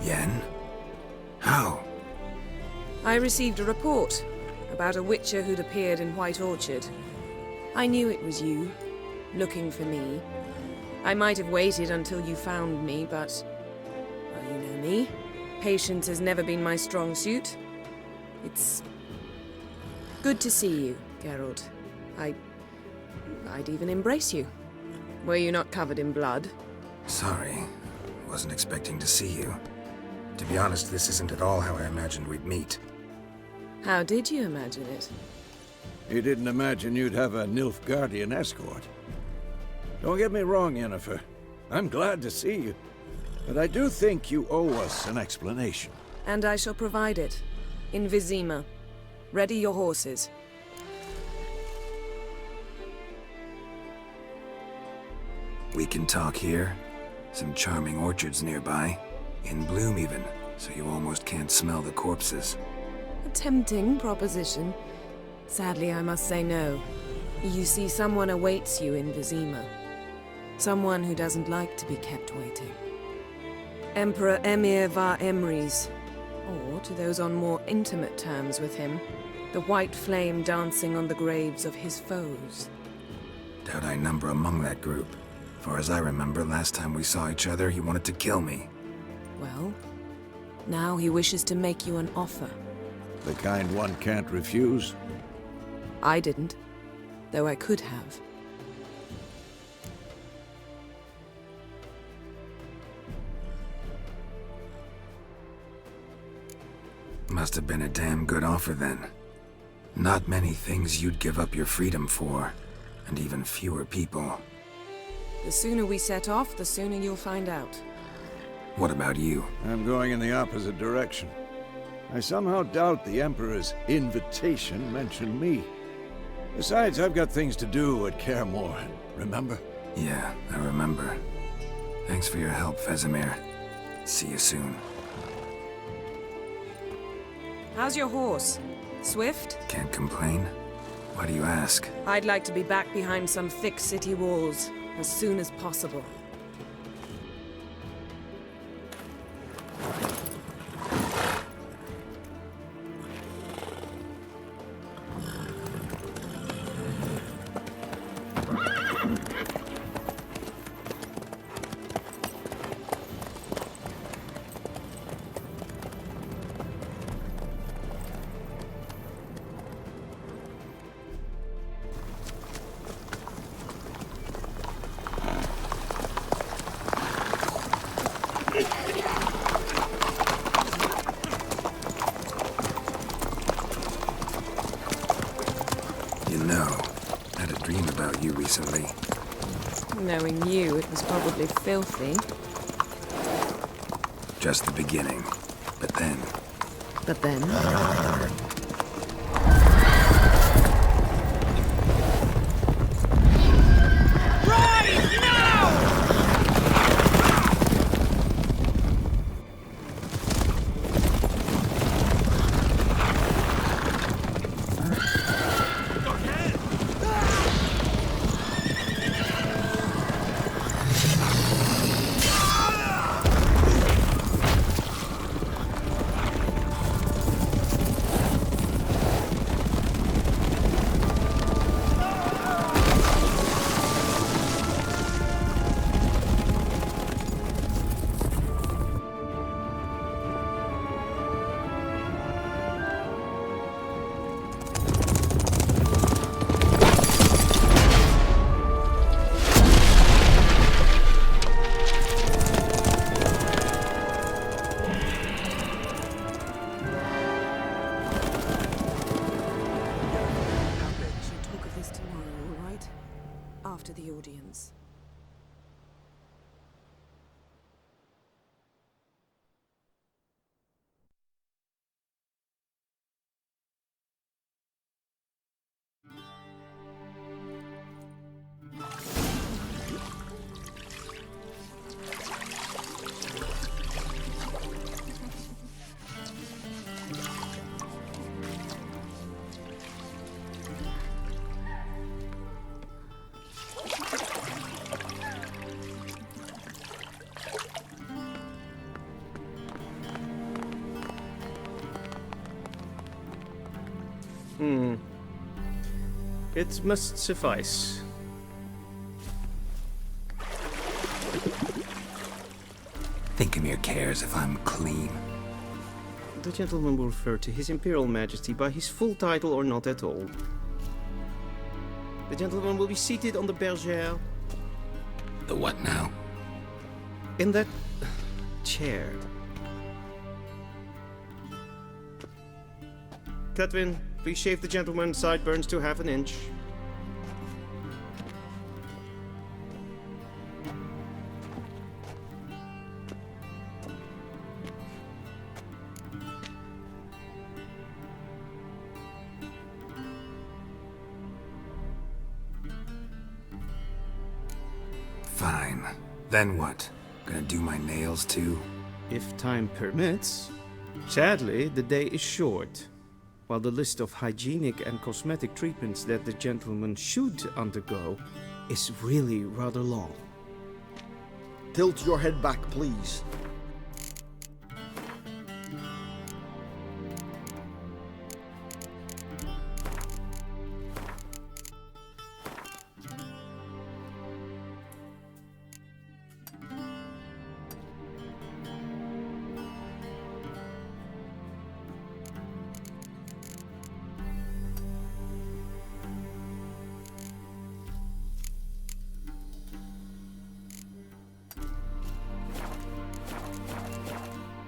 Yen? How? I received a report about a witcher who'd appeared in White Orchard. I knew it was you, looking for me. I might have waited until you found me, but... well, you know me. Patience has never been my strong suit. It's... good to see you, Geralt. I'd even embrace you. Were you not covered in blood? Sorry. Wasn't expecting to see you. To be honest, this isn't at all how I imagined we'd meet. How did you imagine it? You didn't imagine you'd have a Nilfgaardian escort. Don't get me wrong, Yennefer. I'm glad to see you. But I do think you owe us an explanation. And I shall provide it. In Vizima. Ready your horses. We can talk here. Some charming orchards nearby. In bloom even, so you almost can't smell the corpses. A tempting proposition. Sadly, I must say no. You see, someone awaits you in Vizima. Someone who doesn't like to be kept waiting. Emperor Emhyr var Emrys. Or, to those on more intimate terms with him, the white flame dancing on the graves of his foes. Doubt I number among that group. Far as I remember, last time we saw each other, he wanted to kill me. Well, now he wishes to make you an offer. The kind one can't refuse? I didn't, though I could have. Must have been a damn good offer then. Not many things you'd give up your freedom for, and even fewer people. The sooner we set off, the sooner you'll find out. What about you? I'm going in the opposite direction. I somehow doubt the Emperor's invitation mentioned me. Besides, I've got things to do at Kaer Morhen, remember? Yeah, I remember. Thanks for your help, Vesemir. See you soon. How's your horse? Swift? Can't complain. Why do you ask? I'd like to be back behind some thick city walls as soon as possible. You know, I had a dream about you recently. Knowing you, it was probably filthy. Just the beginning. But then... But then? after the audience. It must suffice. Think Emhyr cares if I'm clean? The gentleman will refer to His Imperial Majesty by his full title or not at all. The gentleman will be seated on the bergère. The what now? In that chair. Catwin, please shave the gentleman's sideburns to ½ inch. Fine. Then what? Gonna do my nails too? If time permits. Sadly, the day is short. While the list of hygienic and cosmetic treatments that the gentleman should undergo is really rather long. Tilt your head back, please.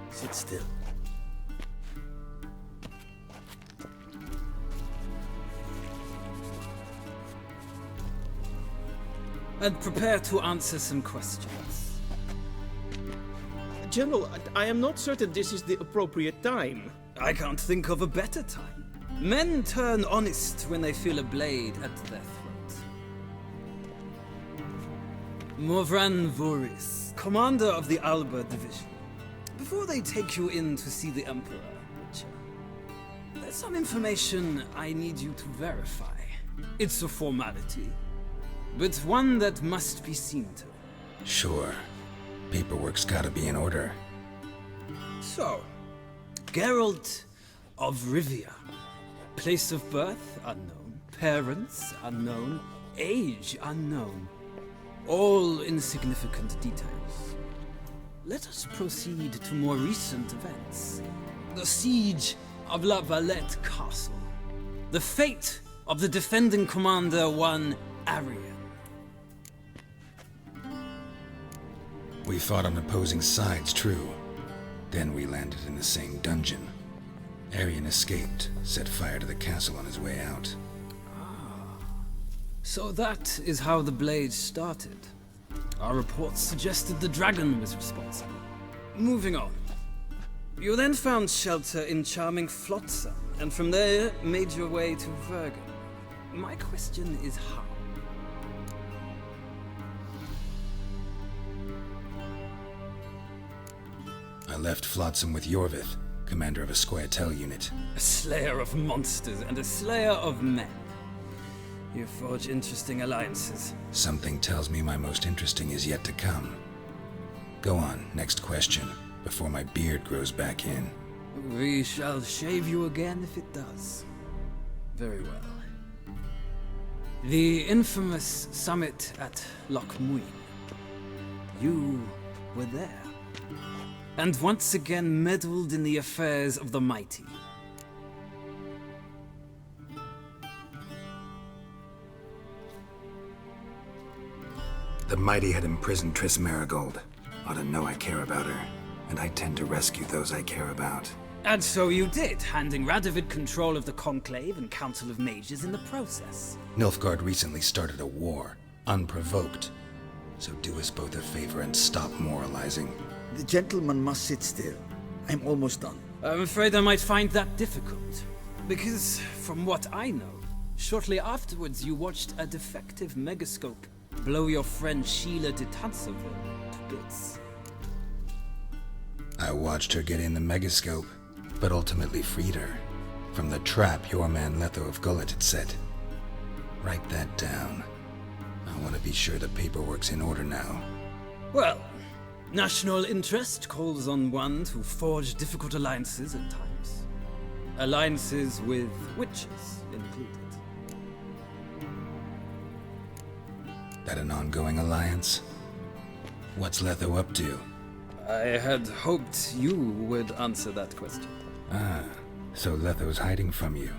Sit still. And prepare to answer some questions. General, I am not certain this is the appropriate time. I can't think of a better time. Men turn honest when they feel a blade at their throat. Morvran Voris, commander of the Alba Division. Before they take you in to see the Emperor, Witcher, there's some information I need you to verify. It's a formality, but one that must be seen to. Sure. Paperwork's gotta be in order. So, Geralt of Rivia. Place of birth unknown, parents unknown, age unknown. All insignificant details. Let us proceed to more recent events. The siege of La Valette Castle. The fate of the defending commander, one Arian. We fought on opposing sides, true. Then we landed in the same dungeon. Arian escaped, set fire to the castle on his way out. So that is how the blade started. Our reports suggested the dragon was responsible. Moving on. You then found shelter in charming Flotsam, and from there made your way to Vergen. My question is how? I left Flotsam with Yorvith, commander of a Squayatel unit. A slayer of monsters and a slayer of men. You forge interesting alliances. Something tells me my most interesting is yet to come. Go on, next question, before my beard grows back in. We shall shave you again if it does. Very well. The infamous summit at Loch Muin. You were there. And once again meddled in the affairs of the mighty. The mighty had imprisoned Triss Marigold. Ought to know I care about her, and I tend to rescue those I care about. And so you did, handing Radovid control of the Conclave and Council of Mages in the process. Nilfgaard recently started a war. unprovoked. So do us both a favor and stop moralizing. The gentleman must sit still. I'm almost done. I'm afraid I might find that difficult. Because, from what I know, shortly afterwards you watched a defective megascope blow your friend Sheila de Tanserville to bits. I watched her get in the megascope, but ultimately freed her from the trap your man Letho of Gullet had set. Write that down. I want to be sure the paperwork's in order now. Well, national interest calls on one to forge difficult alliances at times. Alliances with witches included. That an ongoing alliance? What's Letho up to? I had hoped you would answer that question. Ah, so Letho's hiding from you.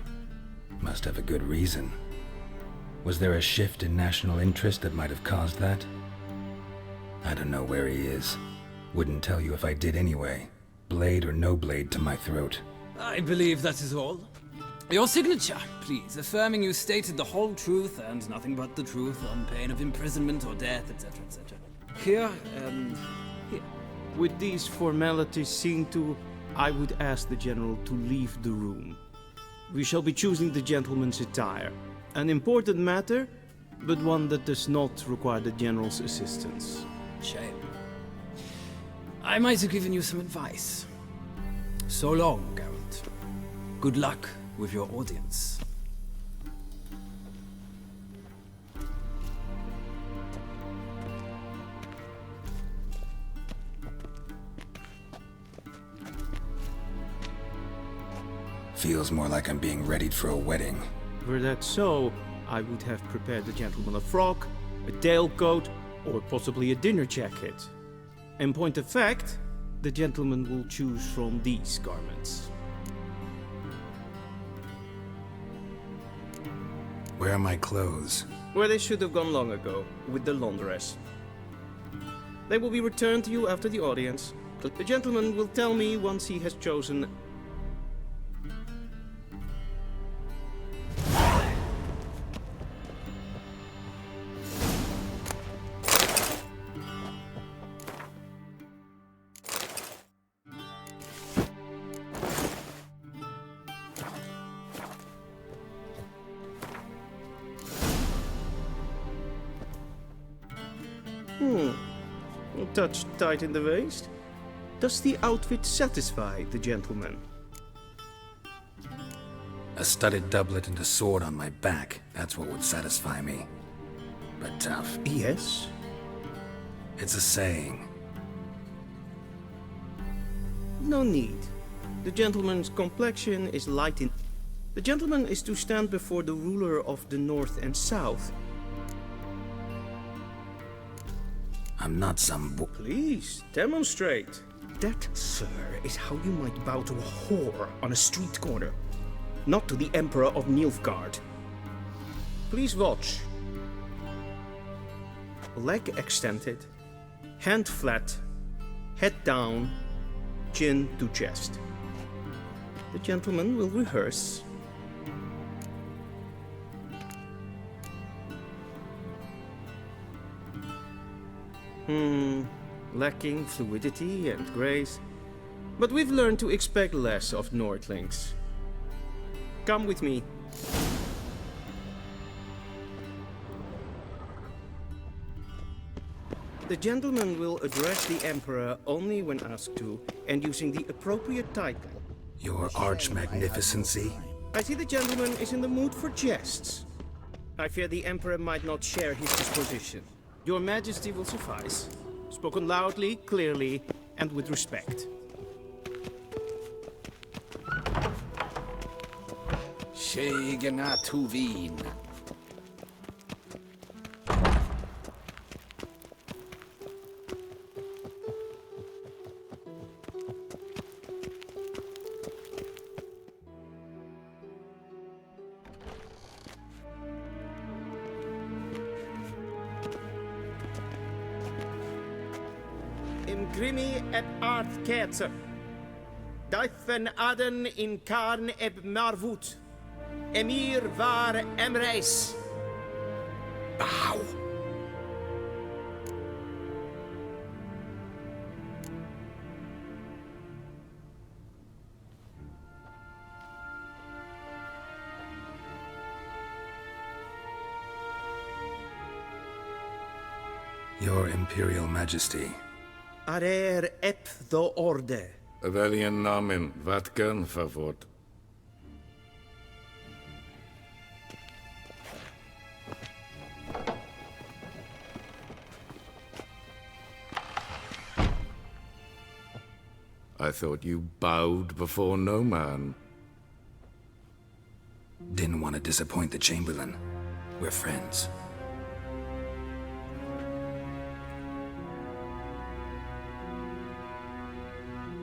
Must have a good reason. Was there a shift in national interest that might have caused that? I don't know where he is. Wouldn't tell you if I did anyway. Blade or no blade to my throat. I believe that is all. Your signature, please, affirming you stated the whole truth and nothing but the truth on pain of imprisonment or death, etc., etc. Here, and here. With these formalities seen to, I would ask the General to leave the room. We shall be choosing the gentleman's attire. An important matter, but one that does not require the General's assistance. Shame. I might have given you some advice. So long, Geralt. Good luck with your audience. Feels more like I'm being readied for a wedding. Were that so, I would have prepared the gentleman a frock, a tailcoat, or possibly a dinner jacket. In point of fact, the gentleman will choose from these garments. Where are my clothes? Where they should have gone long ago, with the laundress. They will be returned to you after the audience. The gentleman will tell me once he has chosen. A touch tight in the waist. Does the outfit satisfy the gentleman? A studded doublet and a sword on my back. That's what would satisfy me. But tough. Yes. It's a saying. No need. The gentleman's complexion is light in... The gentleman is to stand before the ruler of the North and South. I'm not some Please, demonstrate. That, sir, is how you might bow to a whore on a street corner. Not to the Emperor of Nilfgaard. Please watch. Leg extended, hand flat, head down, chin to chest. The gentleman will rehearse. Lacking fluidity and grace. But we've learned to expect less of Nordlings. Come with me. The gentleman will address the Emperor only when asked to, and using the appropriate title. Your Arch-Magnificency? I see the gentleman is in the mood for jests. I fear the Emperor might not share his disposition. Your Majesty will suffice. Spoken loudly, clearly, and with respect. Shegena Tuvin. Imgrimi et art ketzer. Duifen aden in karn eb marvut. Emhyr var Emreis. Bow. Your Imperial Majesty. Arer ep the orde. Weljen namen, wat kan favort? I thought you bowed before no man. Didn't want to disappoint the Chamberlain. We're friends.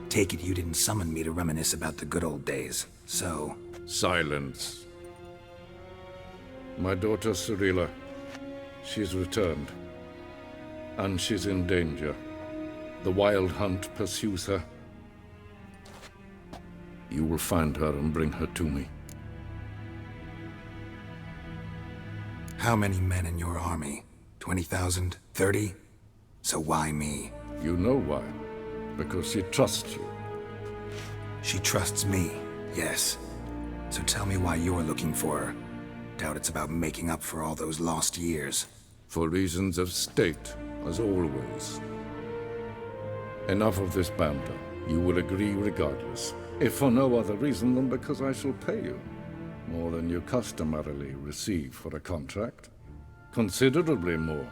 Take it you didn't summon me to reminisce about the good old days, so... Silence. My daughter Cirilla, she's returned. And she's in danger. The Wild Hunt pursues her. You will find her and bring her to me. How many men in your army? 20,000? 30? So why me? You know why. Because she trusts you. She trusts me, yes. So tell me why you're looking for her. Doubt it's about making up for all those lost years. For reasons of state, as always. Enough of this banter. You will agree regardless. If for no other reason than because I shall pay you. More than you customarily receive for a contract. Considerably more.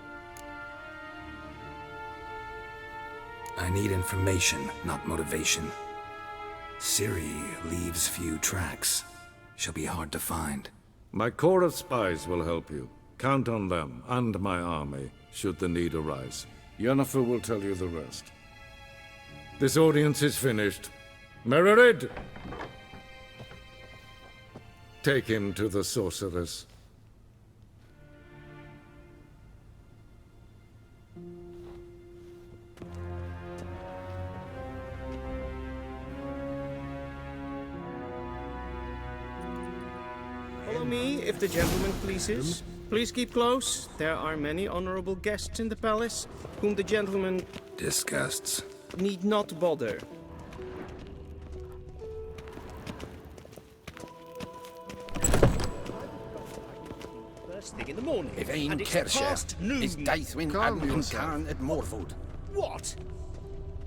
I need information, not motivation. Ciri leaves few tracks. She'll be hard to find. My corps of spies will help you. Count on them, and my army, should the need arise. Yennefer will tell you the rest. This audience is finished. Mererid! Take him to the sorceress. Follow me, if the gentleman pleases. Please keep close. There are many honorable guests in the palace, whom the gentleman... Disgusts. ...need not bother. First thing in the morning. And it's past noon. Is Daithwin Admin Khan at Morwood. What?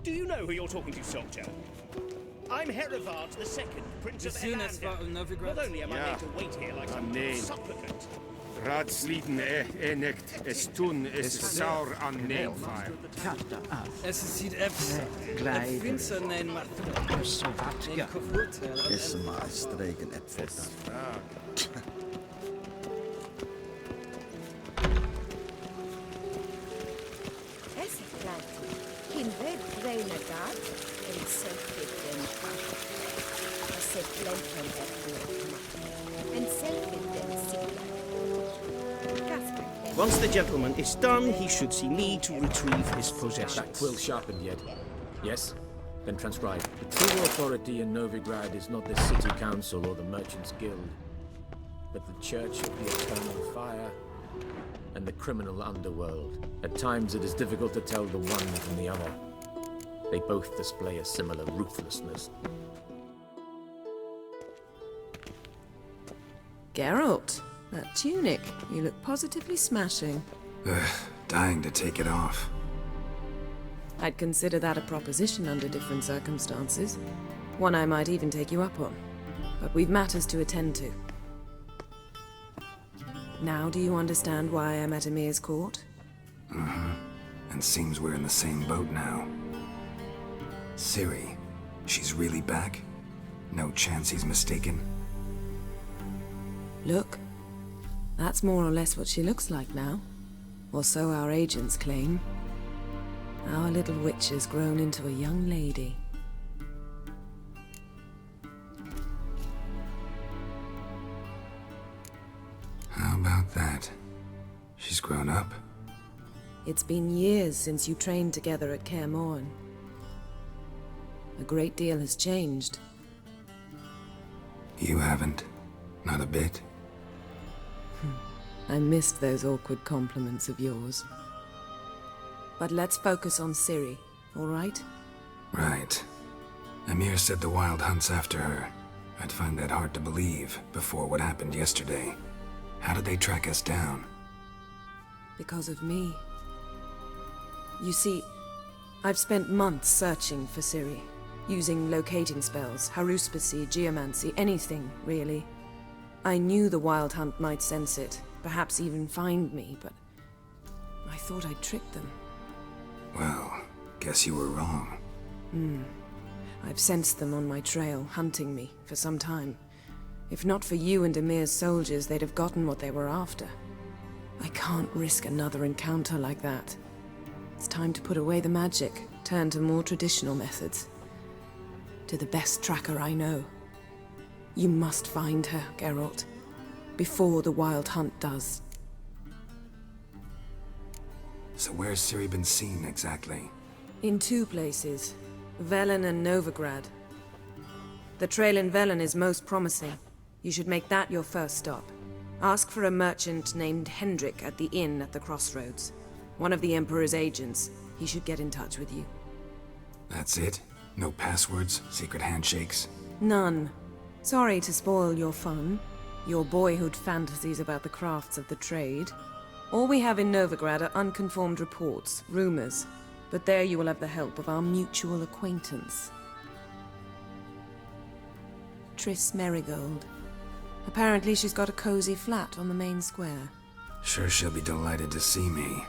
Do you know who you're talking to, soldier? I'm Herivard II, Prince of Elander. Not only am I made to wait here like some supplicant. Raadsliden enikt es tun es saur an neelfire. Es ziet efse. Het vindt nein macht. Zo wat, ja. Is maar streken et vet. Kin red vreina gad, en selfit den a set blenken en selfit den sigla. Once the gentleman is done, he should see me to retrieve his possessions. That quill sharpened yet? Yes? Then transcribe. The true authority in Novigrad is not the city council or the merchants' guild, but the Church of the Eternal Fire and the criminal underworld. At times it is difficult to tell the one from the other. They both display a similar ruthlessness. Geralt, that tunic. You look positively smashing. Dying to take it off. I'd consider that a proposition under different circumstances. One I might even take you up on. But we've matters to attend to. Now do you understand why I'm at Emhyr's court? And seems we're in the same boat now. Ciri, she's really back? No chance he's mistaken? Look, that's more or less what she looks like now. Or so our agents claim. Our little witch has grown into a young lady. How about that? She's grown up? It's been years since you trained together at Kaer Morhen. A great deal has changed. You haven't. Not a bit. I missed those awkward compliments of yours. But let's focus on Ciri, all right? Right. Emhyr said the Wild Hunt's after her. I'd find that hard to believe before what happened yesterday. How did they track us down? Because of me. You see, I've spent months searching for Ciri, using locating spells, haruspicy, geomancy, anything, really. I knew the Wild Hunt might sense it, perhaps even find me, but I thought I'd tricked them. Well, guess you were wrong. I've sensed them on my trail, hunting me, for some time. If not for you and Emhyr's soldiers, they'd have gotten what they were after. I can't risk another encounter like that. It's time to put away the magic, turn to more traditional methods. To the best tracker I know. You must find her, Geralt, before the Wild Hunt does. So where's Ciri been seen exactly? In 2 places, Velen and Novigrad. The trail in Velen is most promising. You should make that your first stop. Ask for a merchant named Hendrik at the inn at the crossroads. One of the Emperor's agents. He should get in touch with you. That's it? No passwords, secret handshakes? None. Sorry to spoil your fun, your boyhood fantasies about the crafts of the trade. All we have in Novigrad are unconfirmed reports, rumors. But there you will have the help of our mutual acquaintance. Triss Merigold. Apparently she's got a cozy flat on the main square. Sure she'll be delighted to see me.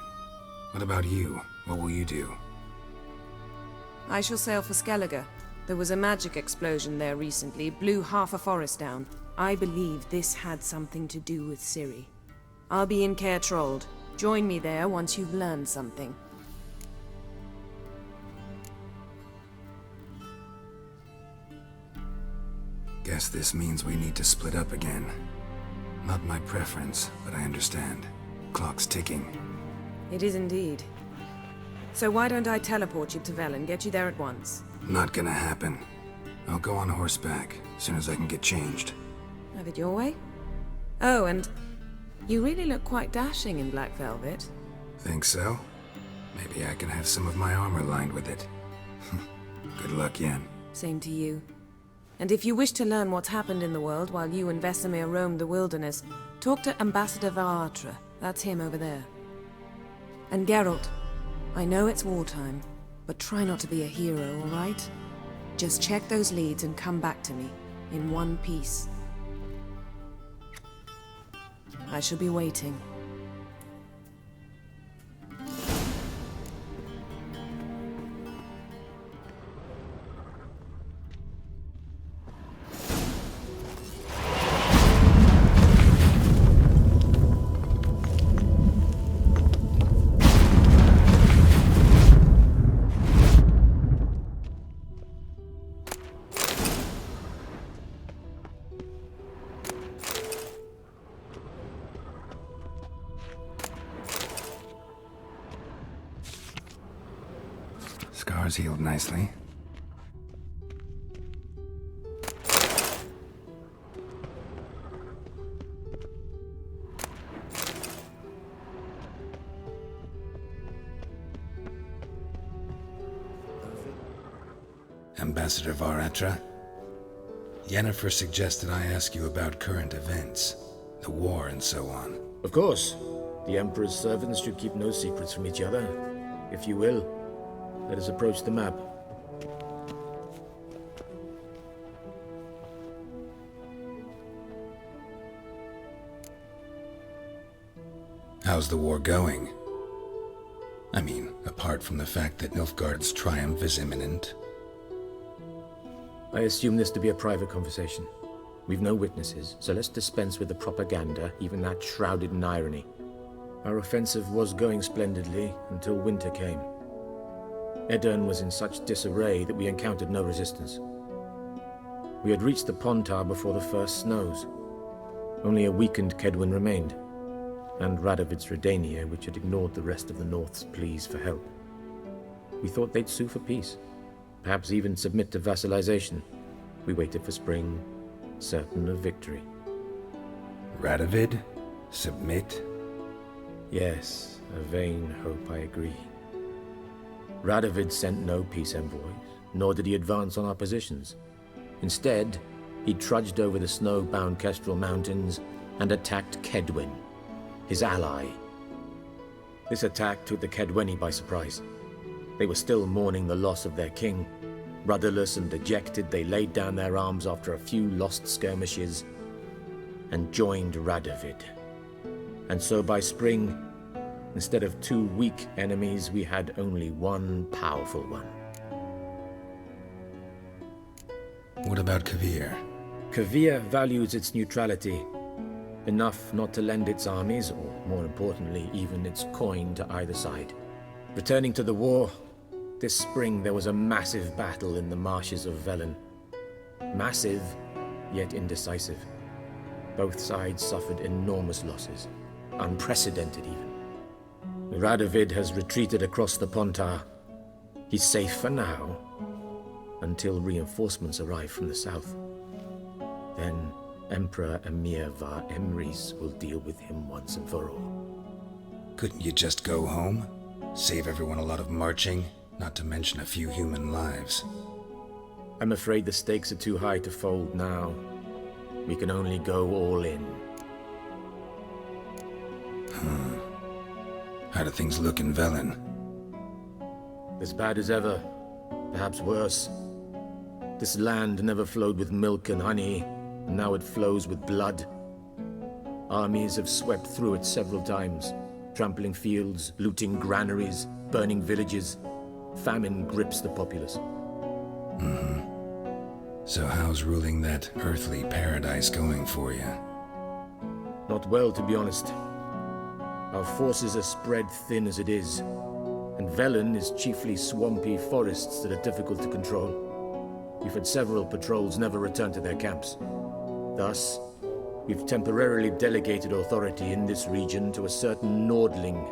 What about you? What will you do? I shall sail for Skellige. There was a magic explosion there recently, blew half a forest down. I believe this had something to do with Ciri. I'll be in Caer Trold. Join me there once you've learned something. Guess this means we need to split up again. Not my preference, but I understand. Clock's ticking. It is indeed. So why don't I teleport you to Velen, get you there at once? Not gonna happen. I'll go on horseback, as soon as I can get changed. Have it your way? Oh, and you really look quite dashing in black velvet. Think so? Maybe I can have some of my armor lined with it. Good luck, Yen. Same to you. And if you wish to learn what's happened in the world while you and Vesemir roamed the wilderness, talk to Ambassador Varatra. That's him over there. And Geralt, I know it's wartime, but try not to be a hero, all right? Just check those leads and come back to me, in one piece. I shall be waiting. Scars healed nicely. Ambassador Varatra, Yennefer suggested I ask you about current events, the war and so on. Of course. The Emperor's servants should keep no secrets from each other. If you will, let us approach the map. How's the war going? I mean, apart from the fact that Nilfgaard's triumph is imminent. I assume this to be a private conversation. We've no witnesses, so let's dispense with the propaganda, even that shrouded in irony. Our offensive was going splendidly until winter came. Edirn was in such disarray that we encountered no resistance. We had reached the Pontar before the first snows. Only a weakened Kedwin remained, and Radovid's Redania, which had ignored the rest of the North's pleas for help. We thought they'd sue for peace, perhaps even submit to vassalization. We waited for spring, certain of victory. Radovid? Submit? Yes, a vain hope, I agree. Radovid sent no peace envoys, nor did he advance on our positions. Instead, he trudged over the snow-bound Kestrel Mountains and attacked Kedwin, his ally. This attack took the Kedweni by surprise. They were still mourning the loss of their king. Rudderless and dejected, they laid down their arms after a few lost skirmishes and joined Radovid. And so by spring, instead of 2 weak enemies, we had only one powerful one. What about Kavir? Kavir values its neutrality, enough not to lend its armies, or more importantly, even its coin to either side. Returning to the war, this spring there was a massive battle in the marshes of Velen. Massive, yet indecisive. Both sides suffered enormous losses, unprecedented even. Radovid has retreated across the Pontar. He's safe for now, until reinforcements arrive from the south. Then Emperor Emhyr var Emrys will deal with him once and for all. Couldn't you just go home? Save everyone a lot of marching, not to mention a few human lives. I'm afraid the stakes are too high to fold now. We can only go all in. How do things look in Velen? As bad as ever, perhaps worse. This land never flowed with milk and honey, and now it flows with blood. Armies have swept through it several times, trampling fields, looting granaries, burning villages. Famine grips the populace. So how's ruling that earthly paradise going for you? Not well, to be honest. Our forces are spread thin as it is, and Velen is chiefly swampy forests that are difficult to control. We've had several patrols never return to their camps. Thus, we've temporarily delegated authority in this region to a certain Nordling,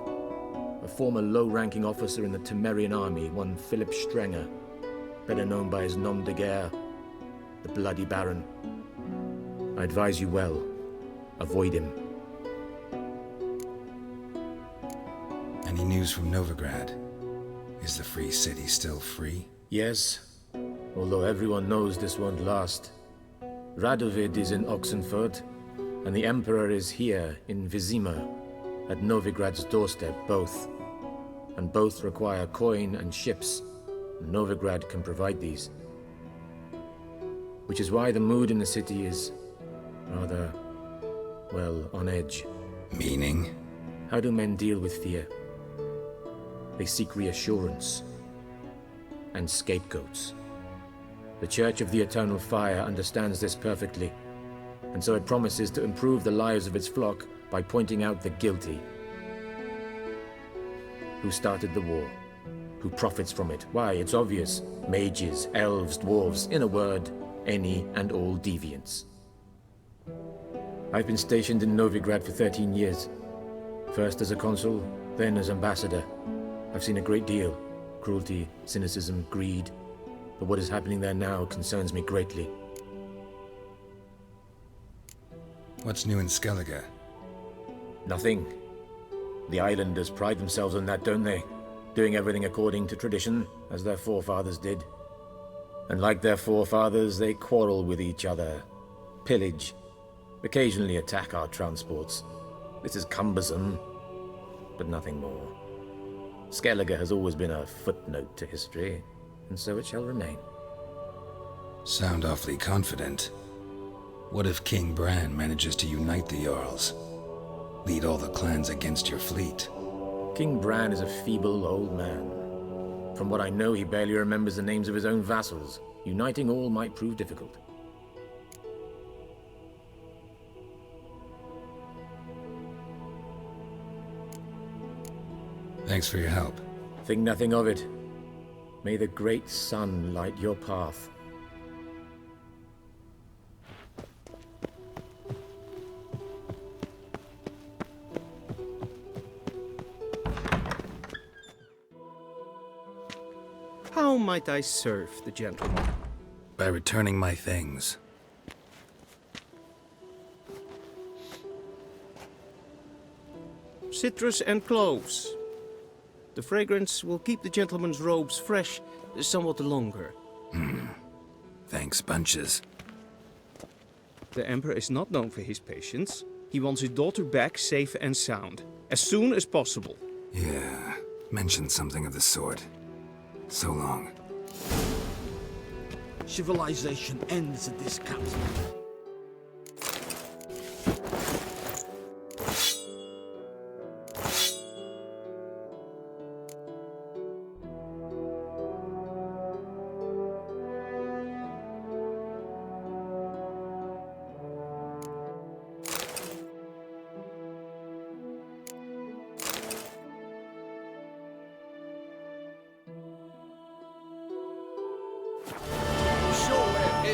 a former low-ranking officer in the Temerian army, one Philip Strenger, better known by his nom de guerre, the Bloody Baron. I advise you well. Avoid him. Any news from Novigrad? Is the free city still free? Yes, although everyone knows this won't last. Radovid is in Oxenfurt, and the Emperor is here in Vizima, at Novigrad's doorstep, both. And both require coin and ships. Novigrad can provide these. Which is why the mood in the city is rather, well, on edge. Meaning? How do men deal with fear? They seek reassurance and scapegoats. The Church of the Eternal Fire understands this perfectly, and so it promises to improve the lives of its flock by pointing out the guilty. Who started the war? Who profits from it? Why, it's obvious. Mages, elves, dwarves, in a word, any and all deviants. I've been stationed in Novigrad for 13 years. First as a consul, then as ambassador. I've seen a great deal. Cruelty, cynicism, greed. But what is happening there now concerns me greatly. What's new in Skellige? Nothing. The islanders pride themselves on that, don't they? Doing everything according to tradition, as their forefathers did. And like their forefathers, they quarrel with each other, pillage, occasionally attack our transports. This is cumbersome, but nothing more. Skellige has always been a footnote to history, and so it shall remain. Sound awfully confident. What if King Bran manages to unite the Jarls? Lead all the clans against your fleet? King Bran is a feeble old man. From what I know, he barely remembers the names of his own vassals. Uniting all might prove difficult. Thanks for your help. Think nothing of it. May the great sun light your path. How might I serve the gentleman? By returning my things. Citrus and cloves. The fragrance will keep the gentleman's robes fresh somewhat longer. Thanks, bunches. The Emperor is not known for his patience. He wants his daughter back safe and sound, as soon as possible. Yeah, mentioned something of the sort. So long. Civilization ends at this capital.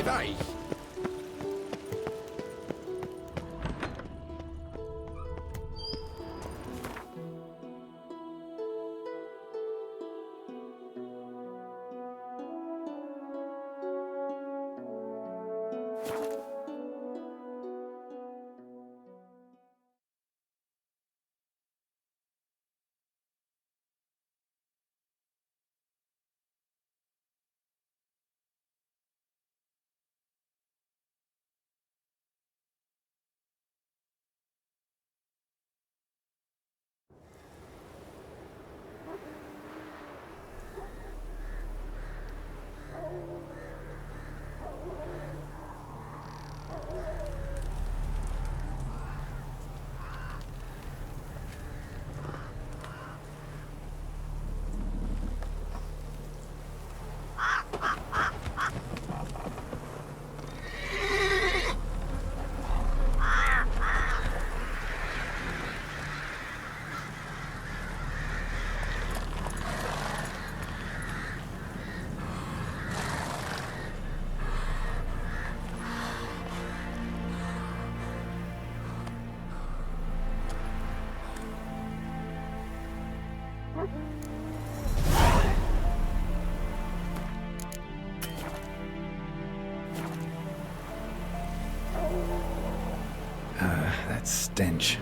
Vai! That stench.